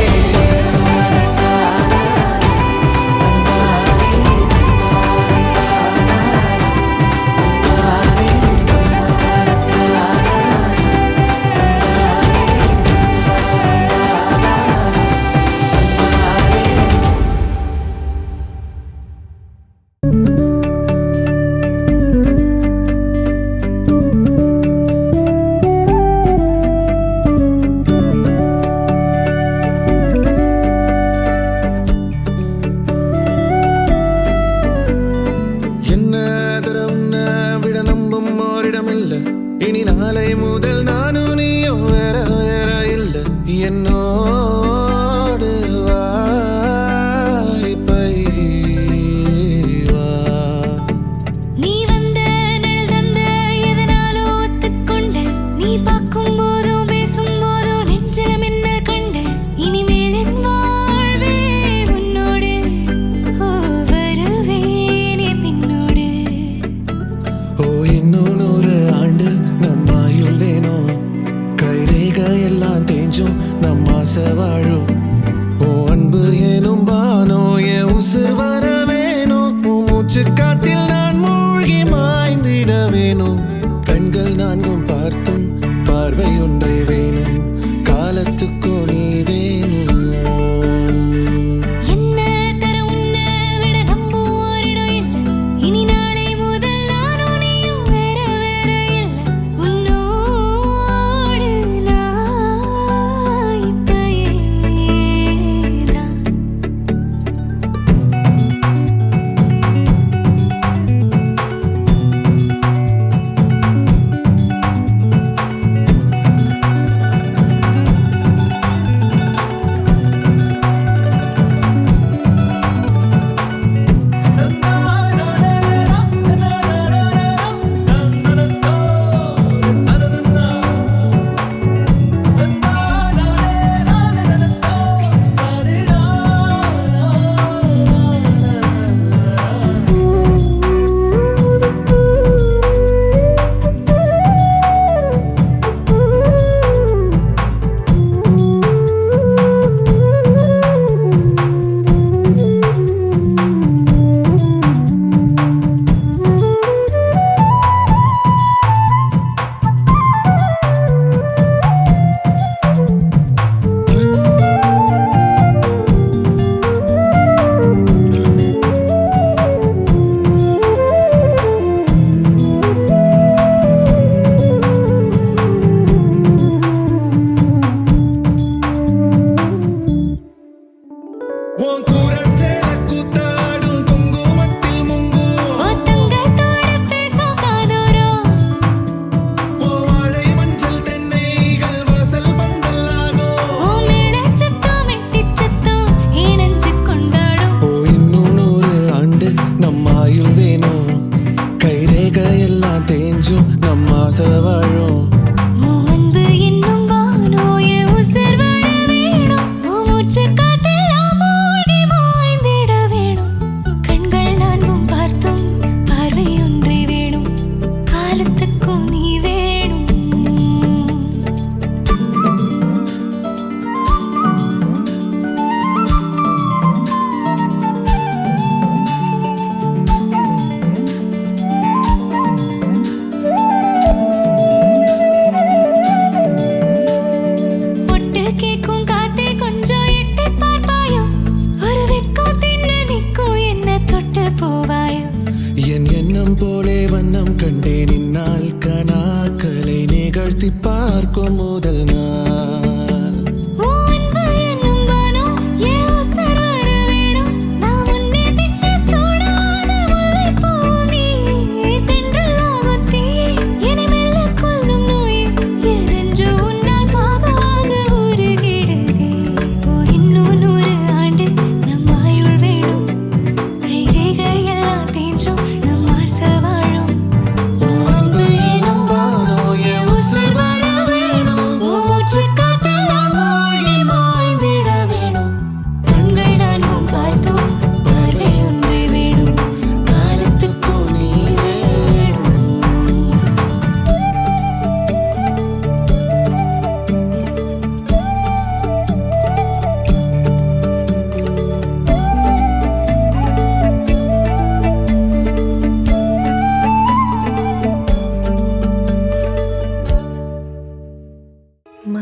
என்ன தர உன்னை விட நம்பும் ஓரிடமில்ல இனி நாளை முதல் நானும் நீயும் வேற வேற இல்ல என்னோடு வாய்ப்பை வா நீ வந்த நிழல் தந்த எதனாலோ ஒத்துக்கொண்ட நீ பார்க்கும் போதோ பேசும் போதோ நெஞ்சில மின்னல் கண்ட இனிமேல் என் வாழ்வே உன்னோடு ஓ வருவேனே பின்னோடு ஓ இன்னும் 100 ஆண்டு நம்ம ஆயுள் வேணும் கைரேக எல்லாம் தேஞ்சும் நம்ம ஆசை வாழும் ஓ அன்பு ஏனும் பானோ என் உசுர் வர வேணும் உன் மூச்சு காத்தில் நான் மூழ்கி மாய்ந்திட வேணும் கண்கள் நான்கும் பார்த்தும் பார்வை ஒன்றே வேணும் காலத்துக்கும் நீ வேணும் என்ன தர உன்னை விட நம்புவோரிடம் இல்லை இனி நாளை முதல் நானும் நீயும் வேற போலே வண்ணம் கண்டேன் இந்நாள் கனாக்களை நிகழ்த்தி பார்க்கும் முதல் நாள்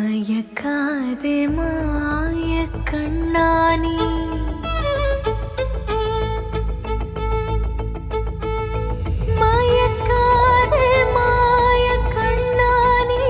மயக்காதே மாய கண்ணானி மயக்காதே மாய கண்ணானி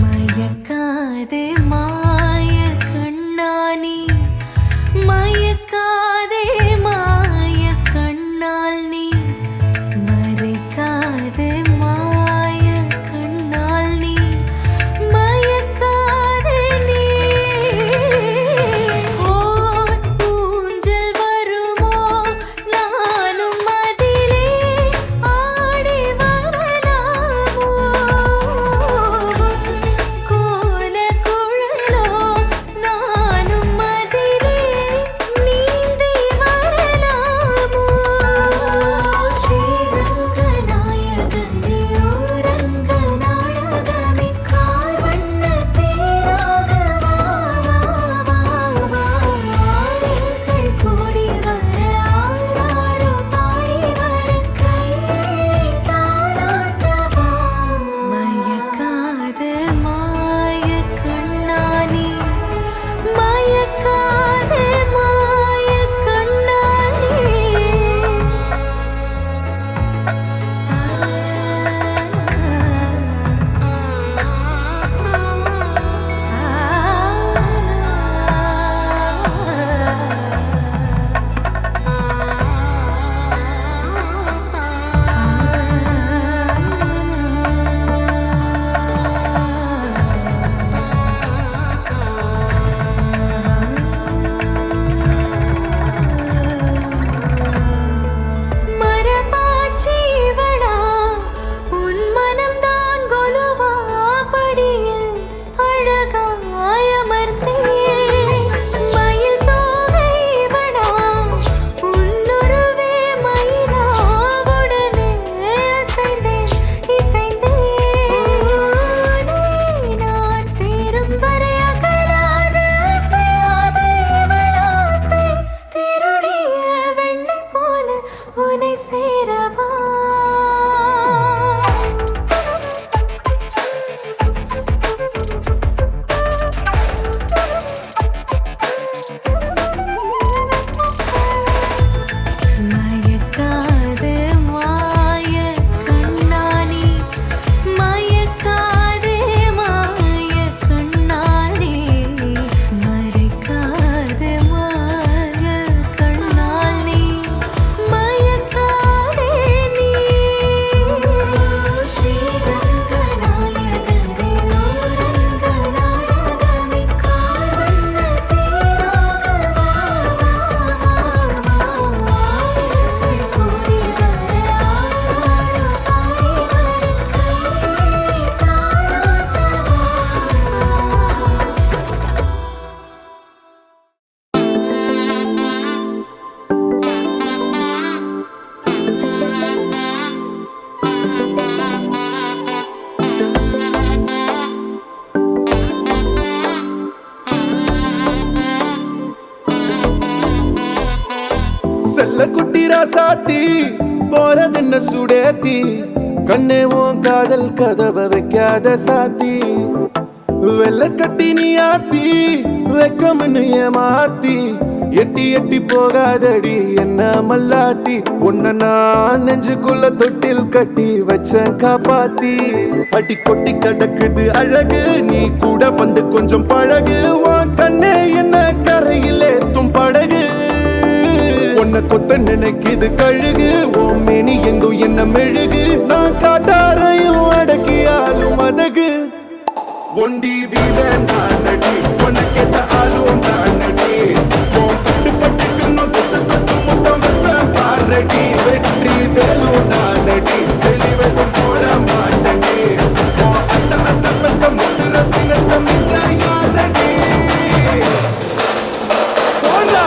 மயக்காதே மாய கண்ணானி மயக்காதே மாய கண்ணால் நீ மறைக்காதே மாய கண்ணால் நீ மயக்காதே நீ ஓர் ஊஞ்சல் வருமோ நானும் அதிலே ஆடி வரலாமோ கோல குழலோ நானும் அதிலே நீந்தி வரலாமோ ஸ்ரீரங்க நாயகனே ஓரங்க நாயகமே கார்வண்ண தேராக வா வா வா ஆடிகள் கூடி வர ஆராரோ பாடி வர கையை தானாட்டவா மயக்காதே மாய கண்ணானி மயக்காதே மாய மரபாச்சீவனா உன் மனம்தான் கொலுவா படியில் அழகாய் அமர்ந்தே மயில் தோகைவனா உன்னுருவே மயிலாவுடனே அசைந்தேன் இசைந்தேன் நான் சேரும் வரை அகலாத அசையாத இவளாசை திருடிய வெண்ணை போல உன்னை சேரவா மயக்காதே மாய கண்ணானி மயக்காதே மாய கண்ணானி மறைக்காதே மாய கண்ணானி மயக்காதே நீ ஸ்ரீரங்க நாயகனே ஓரங்க நாயகமே கார்வண்ண தேராக வா வா வா ஆடிகள் கூடி வர ஆராரோ பாடி வர கையை தானாட்டவா செல்ல குட்டி ராசாத்தி என்ன சுடேத்தி கண்ணே உன் காதல் கதவை வைக்காத சாத்தி வெள்ள கட்டி நீ ஆத்தி வெக்கம்னு ஏமாத்தி எட்டி எட்டி போகாதடி என்ன மல்லாட்டி உன்ன நான் நெஞ்சுக்குள்ள தொட்டில் கட்டி வச்ச காப்பாத்தி அடி கொட்டி கிடக்குது அழகு நீ கூட வந்து கொஞ்சம் பழகு உன் கண்ணே என்ன கரையில் ஏத்தும் படகு உன்னை கொத்த நினைக்குது கழுகு ஓ மேனி எங்கும் என்ன மெழுகு நான் காட்டாரையும் அடக்கியாலும் அதகு ஒண்டி வீட நானடி உனக்கேத்த ஆளும் நானடி பட்டு பட்டுக்குன்னு கொத்து கொத்து முத்தம் வைப்பேன் பாரடி வெற்றி வேலும் நானடி வெளிவசம் போட மாட்டடி அந்த அந்த பத்த முத்துரத்தினத்த மிச்ச யாரடி போடா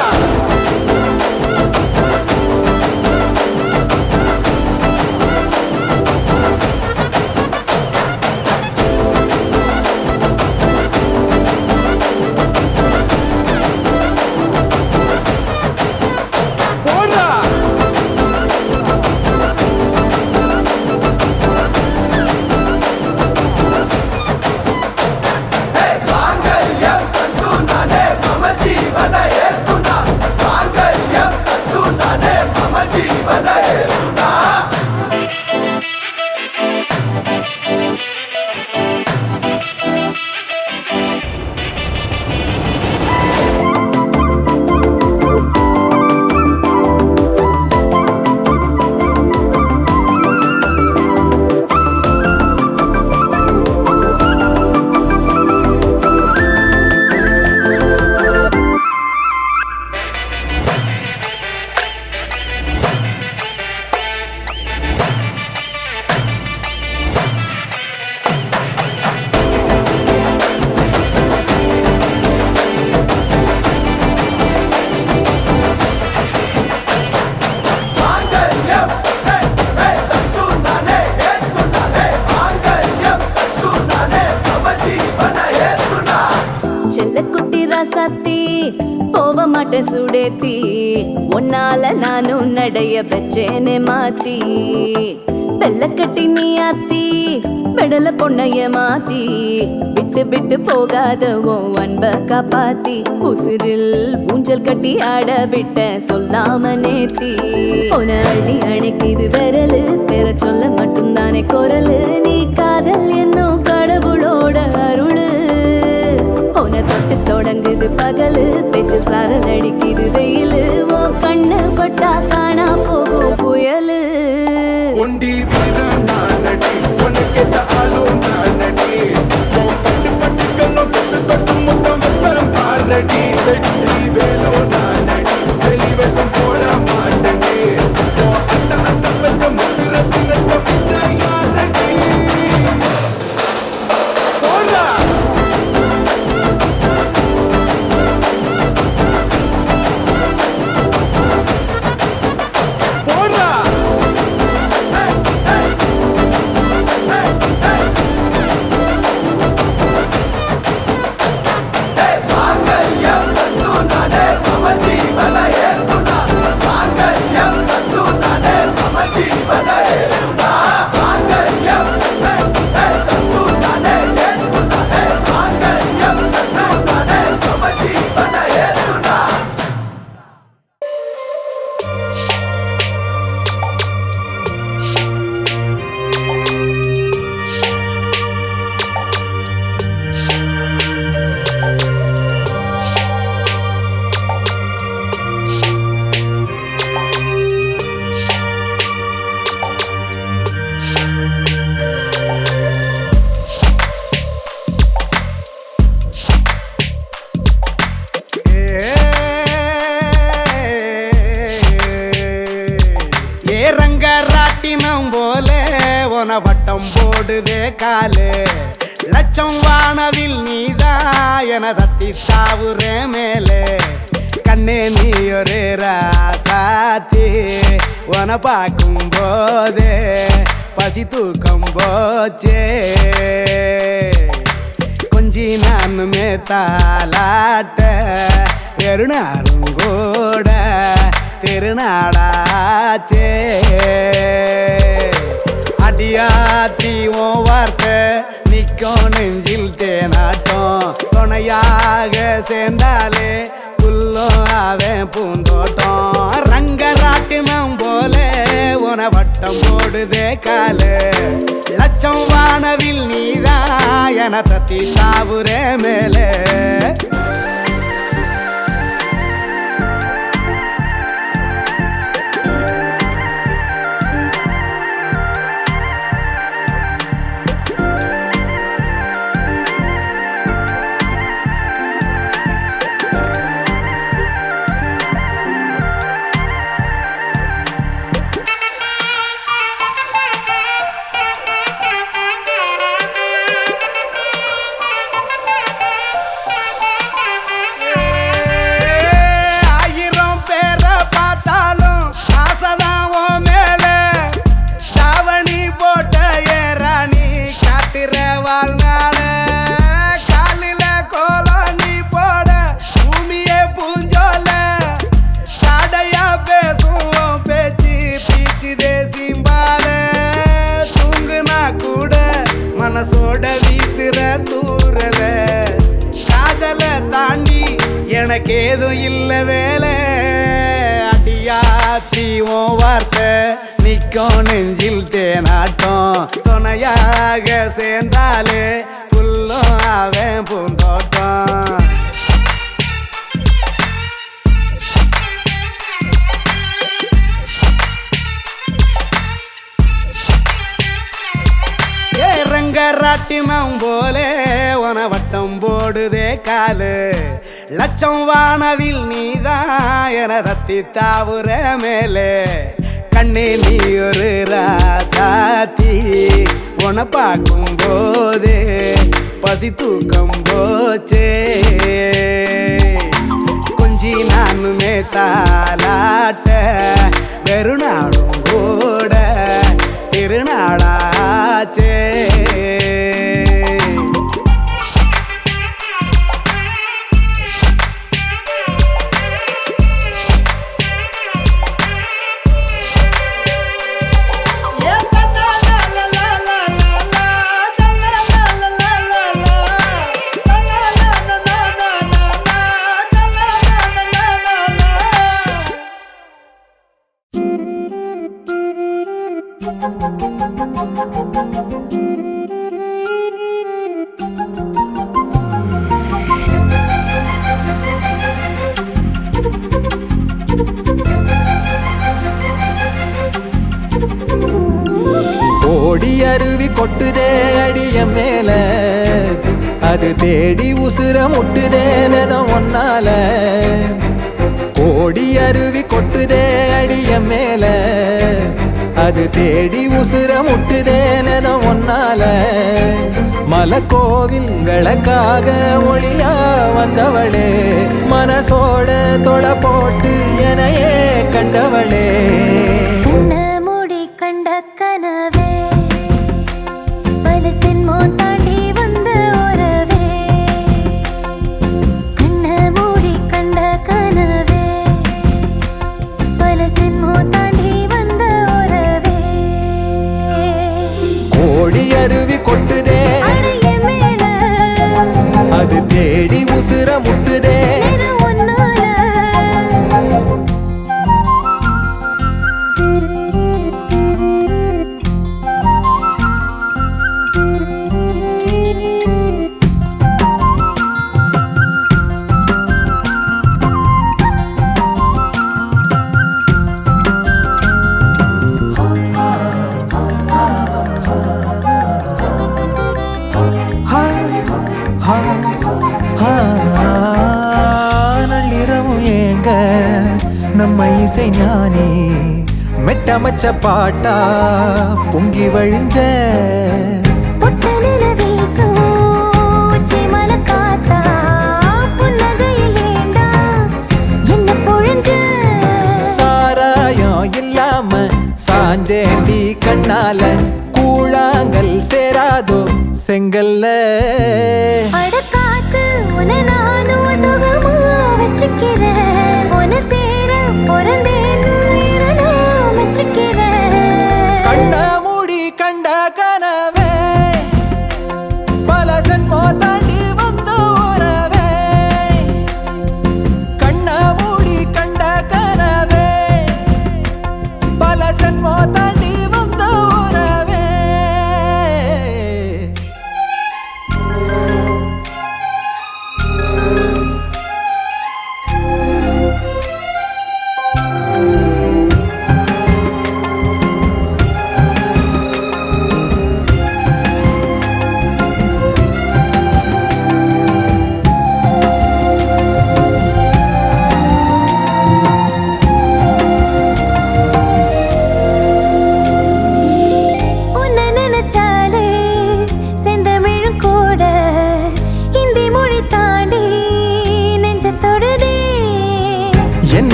செல்லக்குட்டி ராசாத்தி போக மாட்டேன் சுடேத்தி உன்னால நானும் நடைய பெற்றேனே மாத்தி வெள்ளக்கட்டி நீ ஆத்தி பெடல பொண்ணைய மாத்தி விட்டு விட்டு போகாதவோ அன்ப காப்பாத்தி உசிரில் ஊஞ்சல் கட்டி ஆட விட்ட சொல்லாம நேத்தி உன அள்ளி அணைக்குது விரலு பெற சொல்ல மட்டும்தானே குரலு நீ காதல் என்னும் கடவுளோட அருளு உன தொட்டு தொடங்குது பகலு பேச்சில் சாரல் அடிக்குது வெயிலு ஓ கண்ணு பட்டா காணா போகும் புயலு ஒண்டி வீர நானடி உனக்கேத்த ஆளும் நானடி பட்டு பட்டுக்கன்னு கொத்து கொத்து முத்தம் வைப்பேன் பாரடி வெற்றி வேலும் நானடி வெளிவசம் போட மாட்டடி அந்த அந்த பத்த முத்துரத்தினத்த மிச்ச யாரடி போடா போடா ரங்கராட்டினம் போல உன வட்டம் போடுதே காலே லட்சம் வானவில் நீதான் என தத்தி சாவுறே மேலே கண்ணே நீ ஒரு ராசாத்தி உன பார்க்கும் போதே பசி தூக்கம் போச்சே கொஞ்சி நானுமே தாலாட்ட பெருநாளும் கூட திருநாடாச்சே அடியாத்தியும் வார்த்தை நிற்கும் நெஞ்சில் தேனாட்டம் துணையாக சேர்ந்தாலே புல்லும் அவன் பூந்தோட்டம் ரங்கராட்டினம் போல உன வட்டம் போடுதே காலு லட்சம் வானவில் நீதான் என தத்தி தாவுரே மேலே மனசோட வீசுற தூரல காதல தாண்டி எனக்கு ஏதும் இல்ல வேலை அடியாத்தியும் வார்த்தை நிற்கும் நெஞ்சில் தேனாட்டம் துணையாக சேர்ந்தாலே புல்லும் அவன் பூந்தோட்டம் ரங்கராட்டினம் போலே உன வட்டம் போடுதே காலு லட்சம் வானவில் நீதான் என தத்தி தாவுற மேலே கண்ணே நீ ஒரு ராசாத்தி உன பார்க்கும் போதே பசி தூக்கம் போச்சே கொஞ்சி நானுமே தாலாட்ட வெறுநாளும் கூட திருநாளாச்சே ஓடி அருவி கொட்டுதே அடிய மேல அது தேடி உசுர முட்டுதேனதும் ஒன்னால ஓடி அருவி கொட்டுதே அடிய மேல அது தேடி உசுர முட்டுதேனதும் ஒன்னால மலக்கோவில் விளக்காக ஒளியா வந்தவளே மனசோட தொட போட்டு எனையே கண்டவளே கண்ண மூடி கண்ட கனவே பலசின்மோ தாண்டி வந்த உறவே கண்ண மூடி கண்ட கனவே பலசின்மோ தாண்டி வந்த உறவே கோடி அருவி கொட்டுதே அடைய மேல அது தேடி உசுர முட்டுதே ஒன்னால நள்ளிரவும் ஏங்க நம்ம இசை ஞானி மெட்டமச்ச பாட்டா பொங்கி வழிஞ்ச பொட்டலில வீசும் உச்சிமல காத்தா புன்னகையில் ஏண்டா என்ன பொழிஞ்ச சாராயம் இல்லாம சாஞ்சேண்டி கண்ணால கூழாங்கல் சேராதோ செங்கல்ல அடக்காத்து உன நானும் சுகமா வச்சுக்கிறேன் உன சேர பிறந்தேன்னு நான் வச்சுக்கிறேன் கண்ண மூடி கண்ட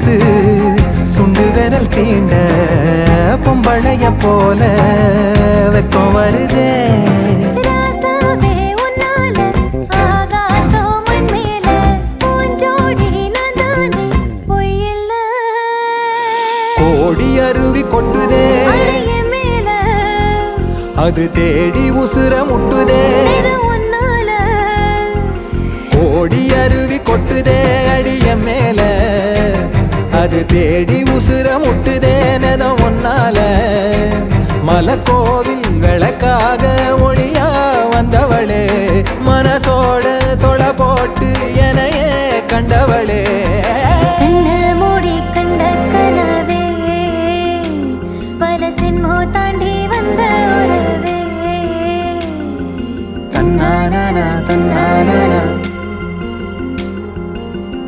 எடுத்து சுண்டு விரல் தீண்ட பொம்பளைய போல வெக்கம் வருதே. ராசாவே உன்னால ஆகாசம் மண் மேல பூஞ்சோடி நான் தானே பொய்யில்ல. கோடி அருவி கொட்டுதே அடைய மேல அது தேடி உசுர முட்டுதே. இது உன்னால கோடி அருவி கொட்டுதே அடிய மேல அது தேடி உசுர முட்டுதே. நெத ஒன்னால மலக்கோவில் விளக்காக ஒளியா வந்தவளே மனசோட தொலை போட்டு எனையே கண்டவளே. கண்ண மூடி கண்ட கனவே பல சின்மோ தாண்டி வந்த உறவே. தன்னானா தன்னானா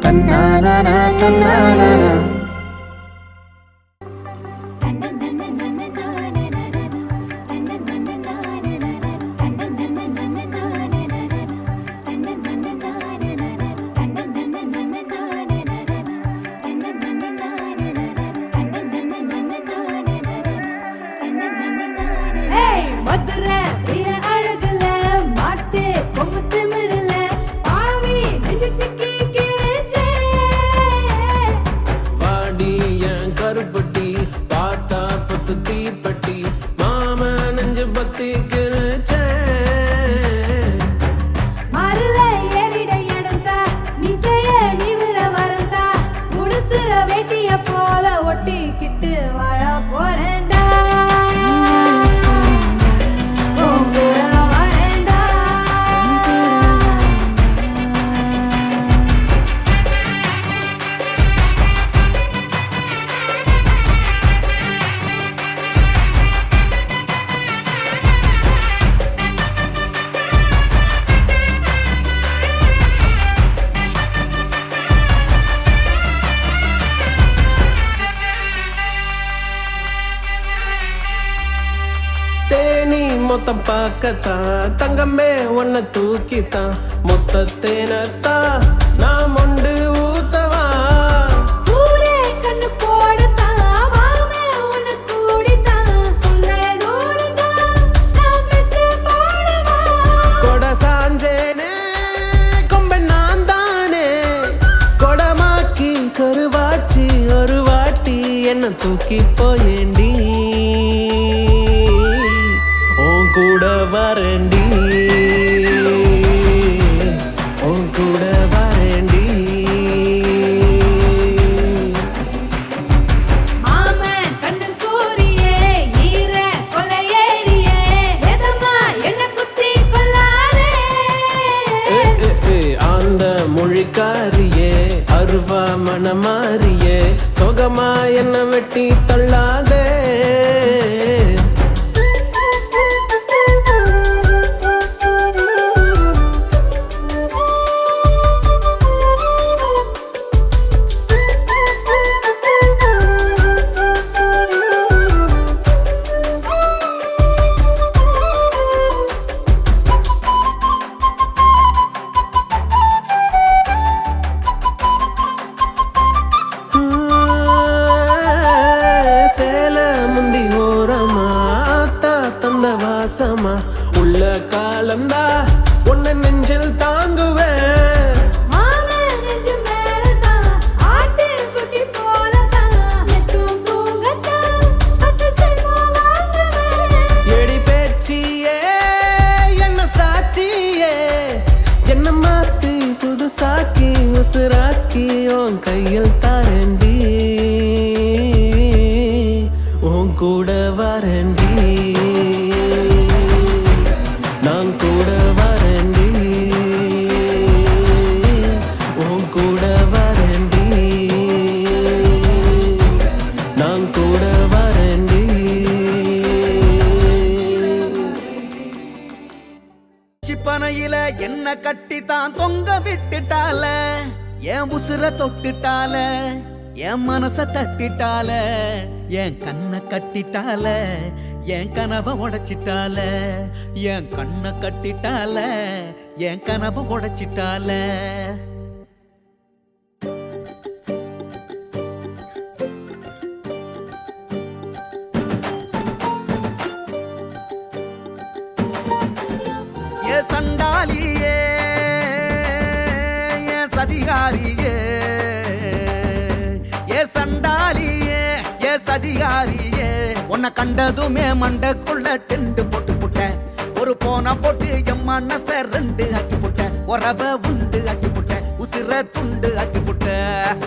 தன்னானா தன்னானா ஏய் மதுரை வீர அழகுல மாட்டு கொம்பு திமிருல பாவி நெஞ்சு சிக்கி கிழிச்சே. வாடி என் கருப்பட்டி பார்த்தா பத்து தீப்பட்டி மாம நெஞ்சு பத்தி கிழிச்சேன். மருள ஏறிட இடந்தா மிசைய நிமிர மறந்தா உடுத்துற வேட்டிய போல ஒட்டிக்கிட்டு வாழ போறேன்டா. உன் கூட வரேன்டா. தேனி மொத்தம் பார்க்கத்தான் தங்கமே உன்னை தூக்கித்தான் மொத்த தேனத்தான் நான் மொண்டு ஊத்தவா. ஊரே கண்ணு போடத்தான் மாமே உன்னை கூடித்தான் சொல்ல தூரந்தான் நான் பெத்து போடவா. கொட சாஞ்சேனே கொம்பை நான் தானே கொடமாக்கி கருவாச்சி ஒரு வாட்டி என்ன தூக்கி போயேண்டி. உன் கூட வரேண்டி உன் கூட வரேண்டி. மாமன் கண்ணு சூரியே ஈர கொள்ளையேறியே எதமா என்ன குத்தி கொள்ளாதே. அந்த மொழிக்காரியே அருவா மனமாரியே சொகமா என்ன வெட்டி தள்ளாதே. சேல முந்தி ஓரமா ஆத்தா தந்த வாசமா உள்ள காலந்தா உன்னை நெஞ்சில் தாங்குவேன். மாமன் நெஞ்சு மேலதான் ஆட்டு குட்டி போலதான் எத்தும் தூங்கத்தான் பத்து செல்வா வாங்குவேன். எடி பேச்சியே என்ன சாட்சியே என்ன மாத்தி புதுசாக்கி உசுராக்கி உன் கையில் தாரண்டி. உன் கூட வரண்டி நான் கூட வரண்டி உன் கூட வரண்டி நான் கூட வரண்டி. சிப்பனையில என்ன கட்டித்தான் தொங்க விட்டுட்டால என் உசுர தொட்டுட்டால என் மனச தட்டிட்டால என் கண்ணை கட்டிட்டால என் கனவை உடைச்சிட்டால என் கண்ணை கட்டிட்டால என் கனவை உடைச்சிட்டால. ஏ சண்டாலியே ஏ சதிகாரியே ஏ சண்டாலியே ஏ சதிகாரியே உன்னை கண்டதுமே மண்டக்குள்ள டெண்டு போட்டு புட்டேன் ஒரு போன போட்டு என் மனச ரெண்டு ஆக்கி புட்டேன் உறவ உண்டு ஆக்கி புட்டேன் உசிர துண்டு ஆக்கி புட்டேன்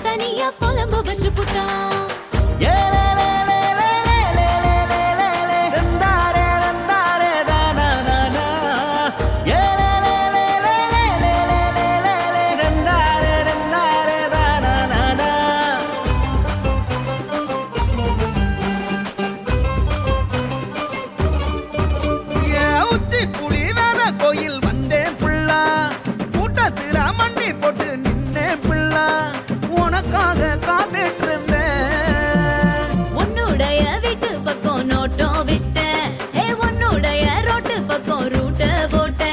தனியா புலம்ப வச்சு புட்டா உச்சி புலி வேற கோயில் வந்தேன் புள்ளா கூட்டத்தில் மண்டி போட்டு நின்னேன் புள்ளா உனக்காக காத்துட்டு இருந்தேன் உன்னுடைய வீட்டு பக்கம் நோட்டம் விட்ட உன்னுடைய ரோட்டு பக்கம் ரூட்ட போட்ட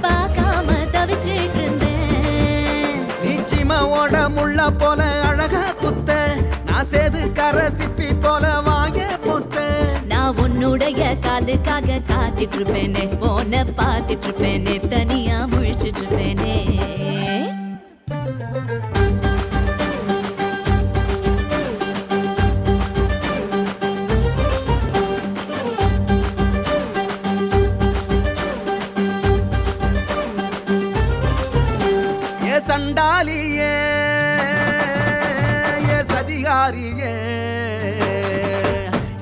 பார்க்காம தவிச்சிட்டு இருந்தேன் நிச்சிமாவோட முள்ள போல அழகா குத்த நான் சேது கரசிப்பி போல வாங்க போத்த நான் உன்னுடைய காலுக்காக காத்துட்டு இருப்பேனே போன பார்த்துட்டு இருப்பேனே தனியா முழிச்சிட்டு இருப்பேனே ஏ சண்டாலியே ஏ சதிகாரியே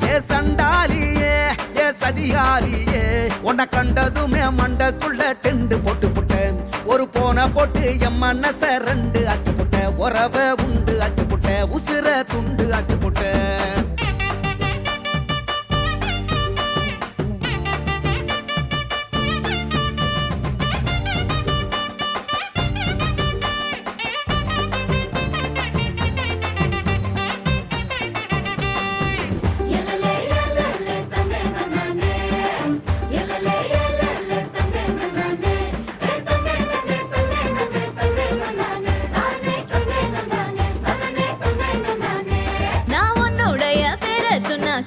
ஏ சண்டாலியே ஏ சதிகாரியே உன்னை கண்டதுமே மண்டக்குள்ள டெண்டு போட்டு புட்டேன் ஒரு போன போட்டு என் மனச ரெண்டு ஆக்கி புட்டேன் உறவ உண்டு ஆக்கி புட்டேன் உசிர துண்டு ஆக்கி புட்டேன்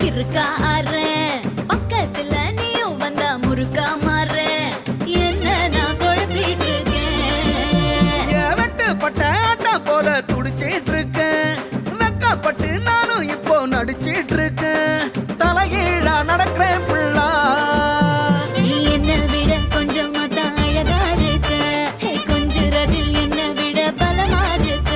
கிறுக்கா ஆறேன் பக்கத்துல நீயும் வந்தா முறுக்கா மாறேன் என்ன நான் குழப்பிட்டு இருக்கேன் வெட்டுப்பட்ட ஆட்டா போல துடிச்சிட்டு இருக்கேன் வெக்கப்பட்டு நானும் இப்போ நடிச்சிட்டு இருக்கேன் தலைகீழா நடக்கிறேன் புள்ளா நீ என்ன விட கொஞ்சம் தான் அழகா இருக்க கொஞ்சுறதில் என்ன விட பலமா இருக்க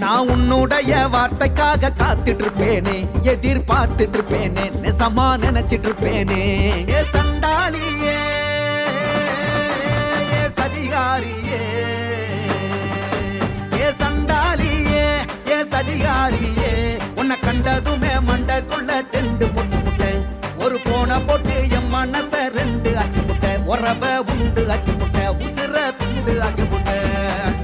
நான் உன்னுடைய வார்த்தைக்காக காத்துட்டு இருப்பேனே எதிர்பார்த்துட்டு இருப்பேனே நெசமா நினைச்சிட்டு இருப்பேனே ஏ சண்டாலியே ஏ சதிகாரியே ஏ சண்டாலியே ஏ சதிகாரியே உன்னை கண்டதுமே மண்டக்குள்ள டெண்டு போட்டு புட்டேன் ஒரு போன போட்டு என் மனச ரெண்டு ஆக்கி புட்டேன் உறவ உண்டு ஆக்கி புட்டேன் உசிர துண்டு ஆக்கி புட்டேன்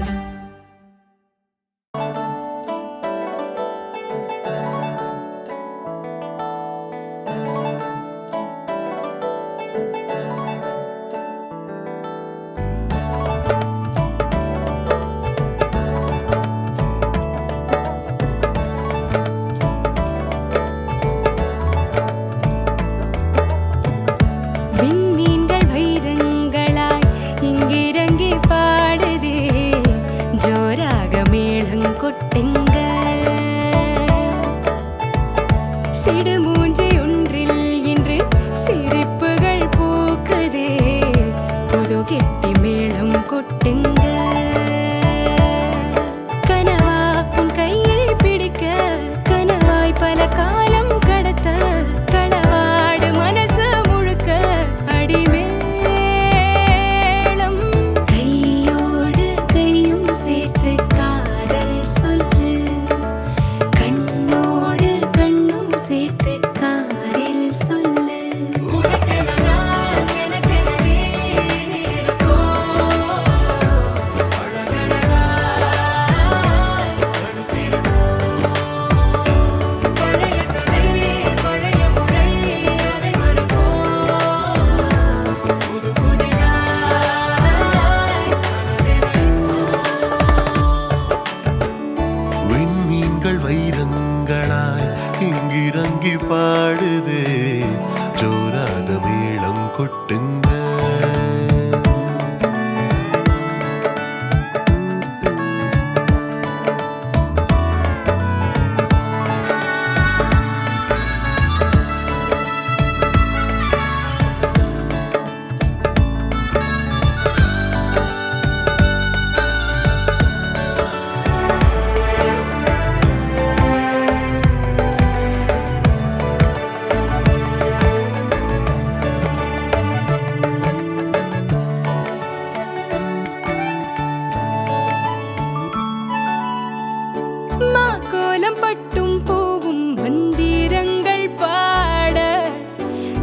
விண்மீன்கள் வைரங்களாய்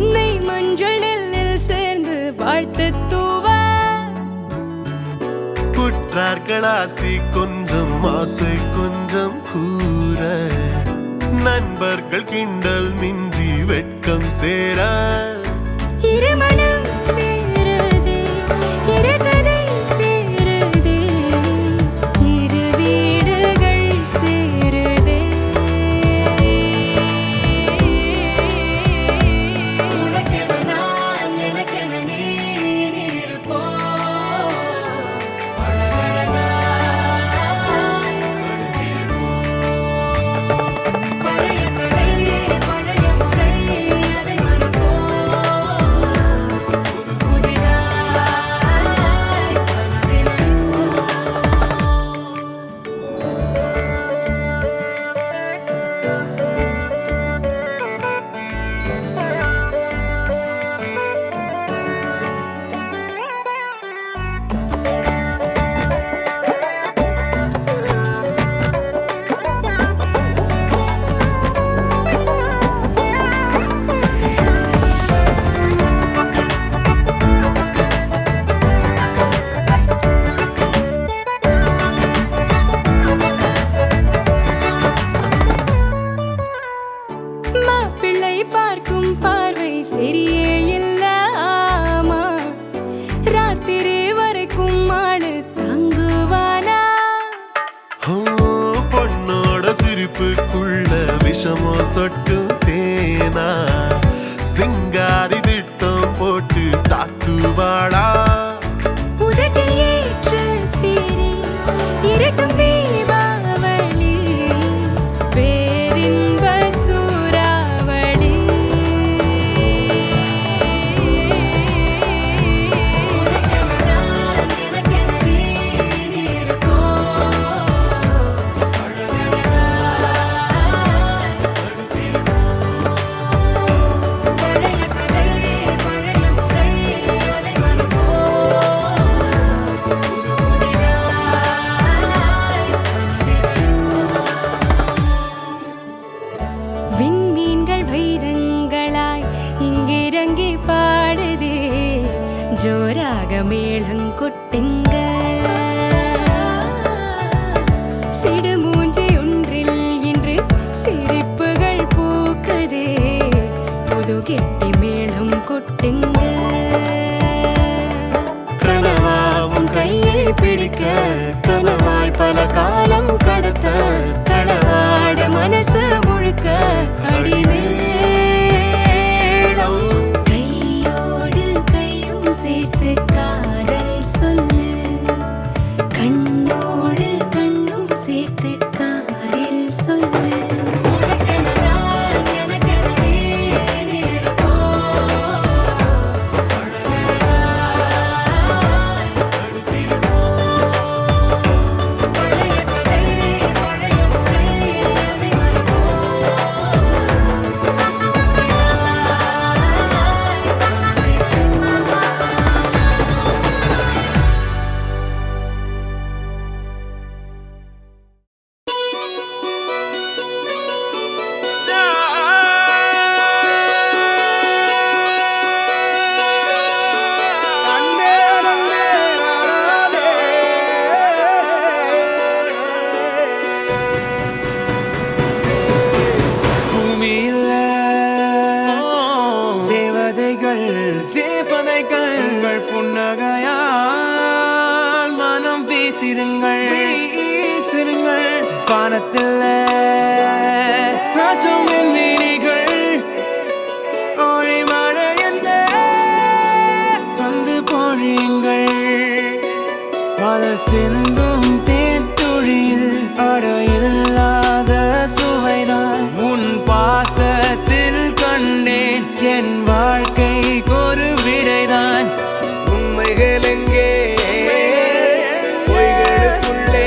நெய் மஞ்சள் நெல்லில் சேர்ந்து வாழ்த்து தூவ குற்றார்களாசி கொஞ்சம் ஆசை கொஞ்சம் கூற நண்பர்கள் கிண்டல் மிஞ்சி வெட்கம் சேர இருமணம் சேருதே இருகதை சேருதே இரு வீடுகள் சேருதே உனக்கென நான் எனக்கென நீ இருப்போம் அழகழகாய் பழைய கதை பழைய முறை அதை மறப்போம் புது புதிதாய் கனவை மாப்பிள்ளை பார்க்கும் பார்வை சரியே இல்ல ஆமா ராத்திரி வரைக்கும் ஆளு தங்குவானா பொண்ணோட சிரிப்புக்குள்ள விஷமோ சொட்டு தேனா சிங்காரி திட்டம் போட்டு தாக்குவாளா உதட்டில் ஏற்று தீரி இரட்டும் தீபாவளி பேரின்ப சூறாவளி எனக்கென நீ இருப்போம் பழைய கதை பழைய முறை அதை மறப்போம் புது புதிதாய் விண்மீன்கள் வைரங்களாய் இங்கிறங்கி பாடுதே ஜோராக மேளங்கொட்டுங்க சிடுமூஞ்சி ஒன்றில் இன்று சிரிப்புகள் பூக்குதே புது கெட்டி மேளம் கொட்டுங்க கனவாவும் கையை பிடிக்க கனவாய் பல காலம் கடத்த களவாட மனசு முழுக்க அடிமேளம் கையோடு கையும் சேர்த்து காதல் சொல்லு கண்ணோடு கண்ணும் சேர்த்து காதில் சொல்லு உனக்கென நான் எனக்கென நீ இருப்போம் பழைய கதை பழைய முறை அதை பூமியில தேவதைகள் உங்கள் புன்னகையால் மனம் வீசிடுங்கள் வானத்தில் ராஜம் மீனிகள் ஒளி மழை என்ன வந்து பொழியுங்கள் பல சிந்தும் தேத்துழியில் அடையில்லாத சுவைதான் உன் பாசத்தில் கண்டேன் என் வாழ்க்கைக்கு ஒரு விடைதான் உண்மைகள் எங்கே பொய்களுக்குள்ளே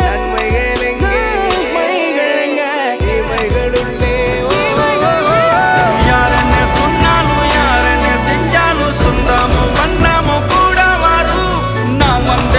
நன்மைகள் எங்கே இமைகளுள்ளே யார் என்ன சொன்னாலும் யார் என்ன செஞ்சாலும் சொந்தமும் பண்ணாம கூட வரும் நான் வந்து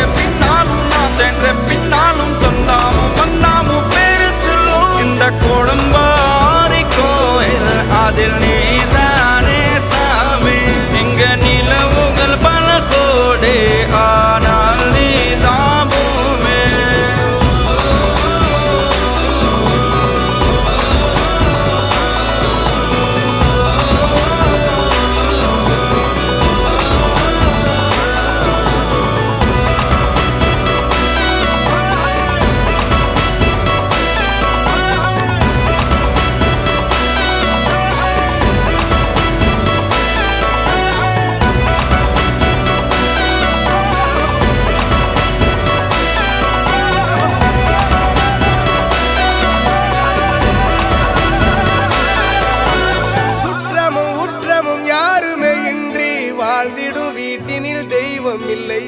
பாரமும் யாருமே இன்றி வாழ்ந்திடும் வீட்டினில் தெய்வம் இல்லை.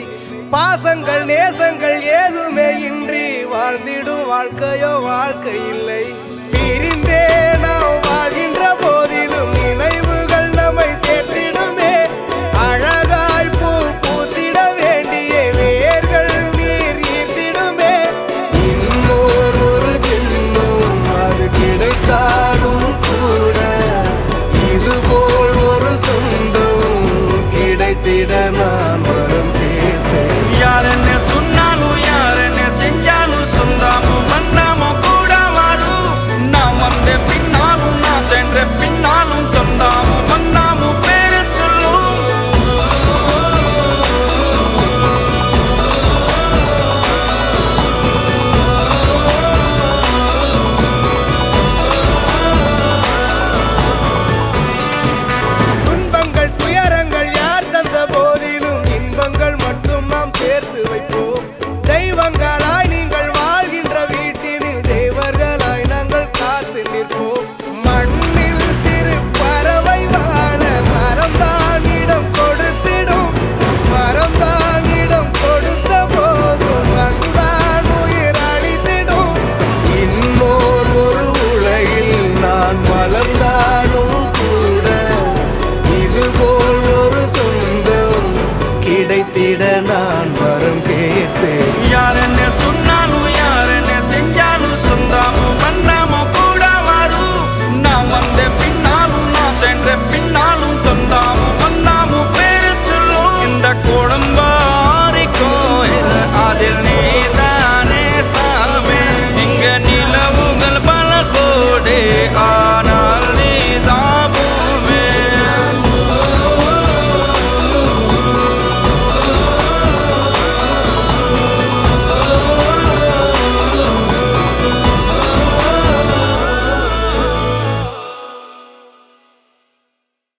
பாசங்கள் நேசங்கள் ஏதுமே இன்றி வாழ்ந்திடும் வாழ்க்கையோ வாழ்க்கை இல்லை. பிரிந்தே நாம் வாழ்கின்ற போதிலும் நினைவுகள் நம்மை சேர்த்திடுமே. அழகாய் பூ பூத்திட வேண்டிய வேர்கள் நீர் ஈர்த்திடுமே. இன்னொரு ஜென்மம் அது கிடைத்தாலும் கூட இதுபோல் ஒரு சொந்தம் கிடைத்திட நான் வரம் கேட்டேன். யார் என்ன சொன்னாலும் யார் என்ன செஞ்சாலும் சொந்தாமும் மன்னாமும் கூட வரும். நாம் வந்த பின்னாலும் நாம் சென்ற பின்னாலும் சொந்தாமும் மன்னாமும் பேரு சொல்லும். துன்பங்கள் துயரங்கள் யார் தந்த போதிலும் இன்பங்கள் மட்டும் நாம் சேர்த்து வைப்போம். தெய்வங்களாய் நீங்கள் வாழ்கின்ற வீட்டினில் தேவர்களாய் நாங்கள் காத்து நிற்போம். மண்ணில் சிறு பறவை வாழ மரம்தான் இடம் கொடுத்திடும். மரம்தான் இடம் கொடுத்த போதும் மண்தான் உயிர் அளித்திடும். இன்னோர் ஒரு உலகில் நான் வளர்ந்தாலும் கூட இதுபோல் ஒரு சொந்தம் கிடைத்திட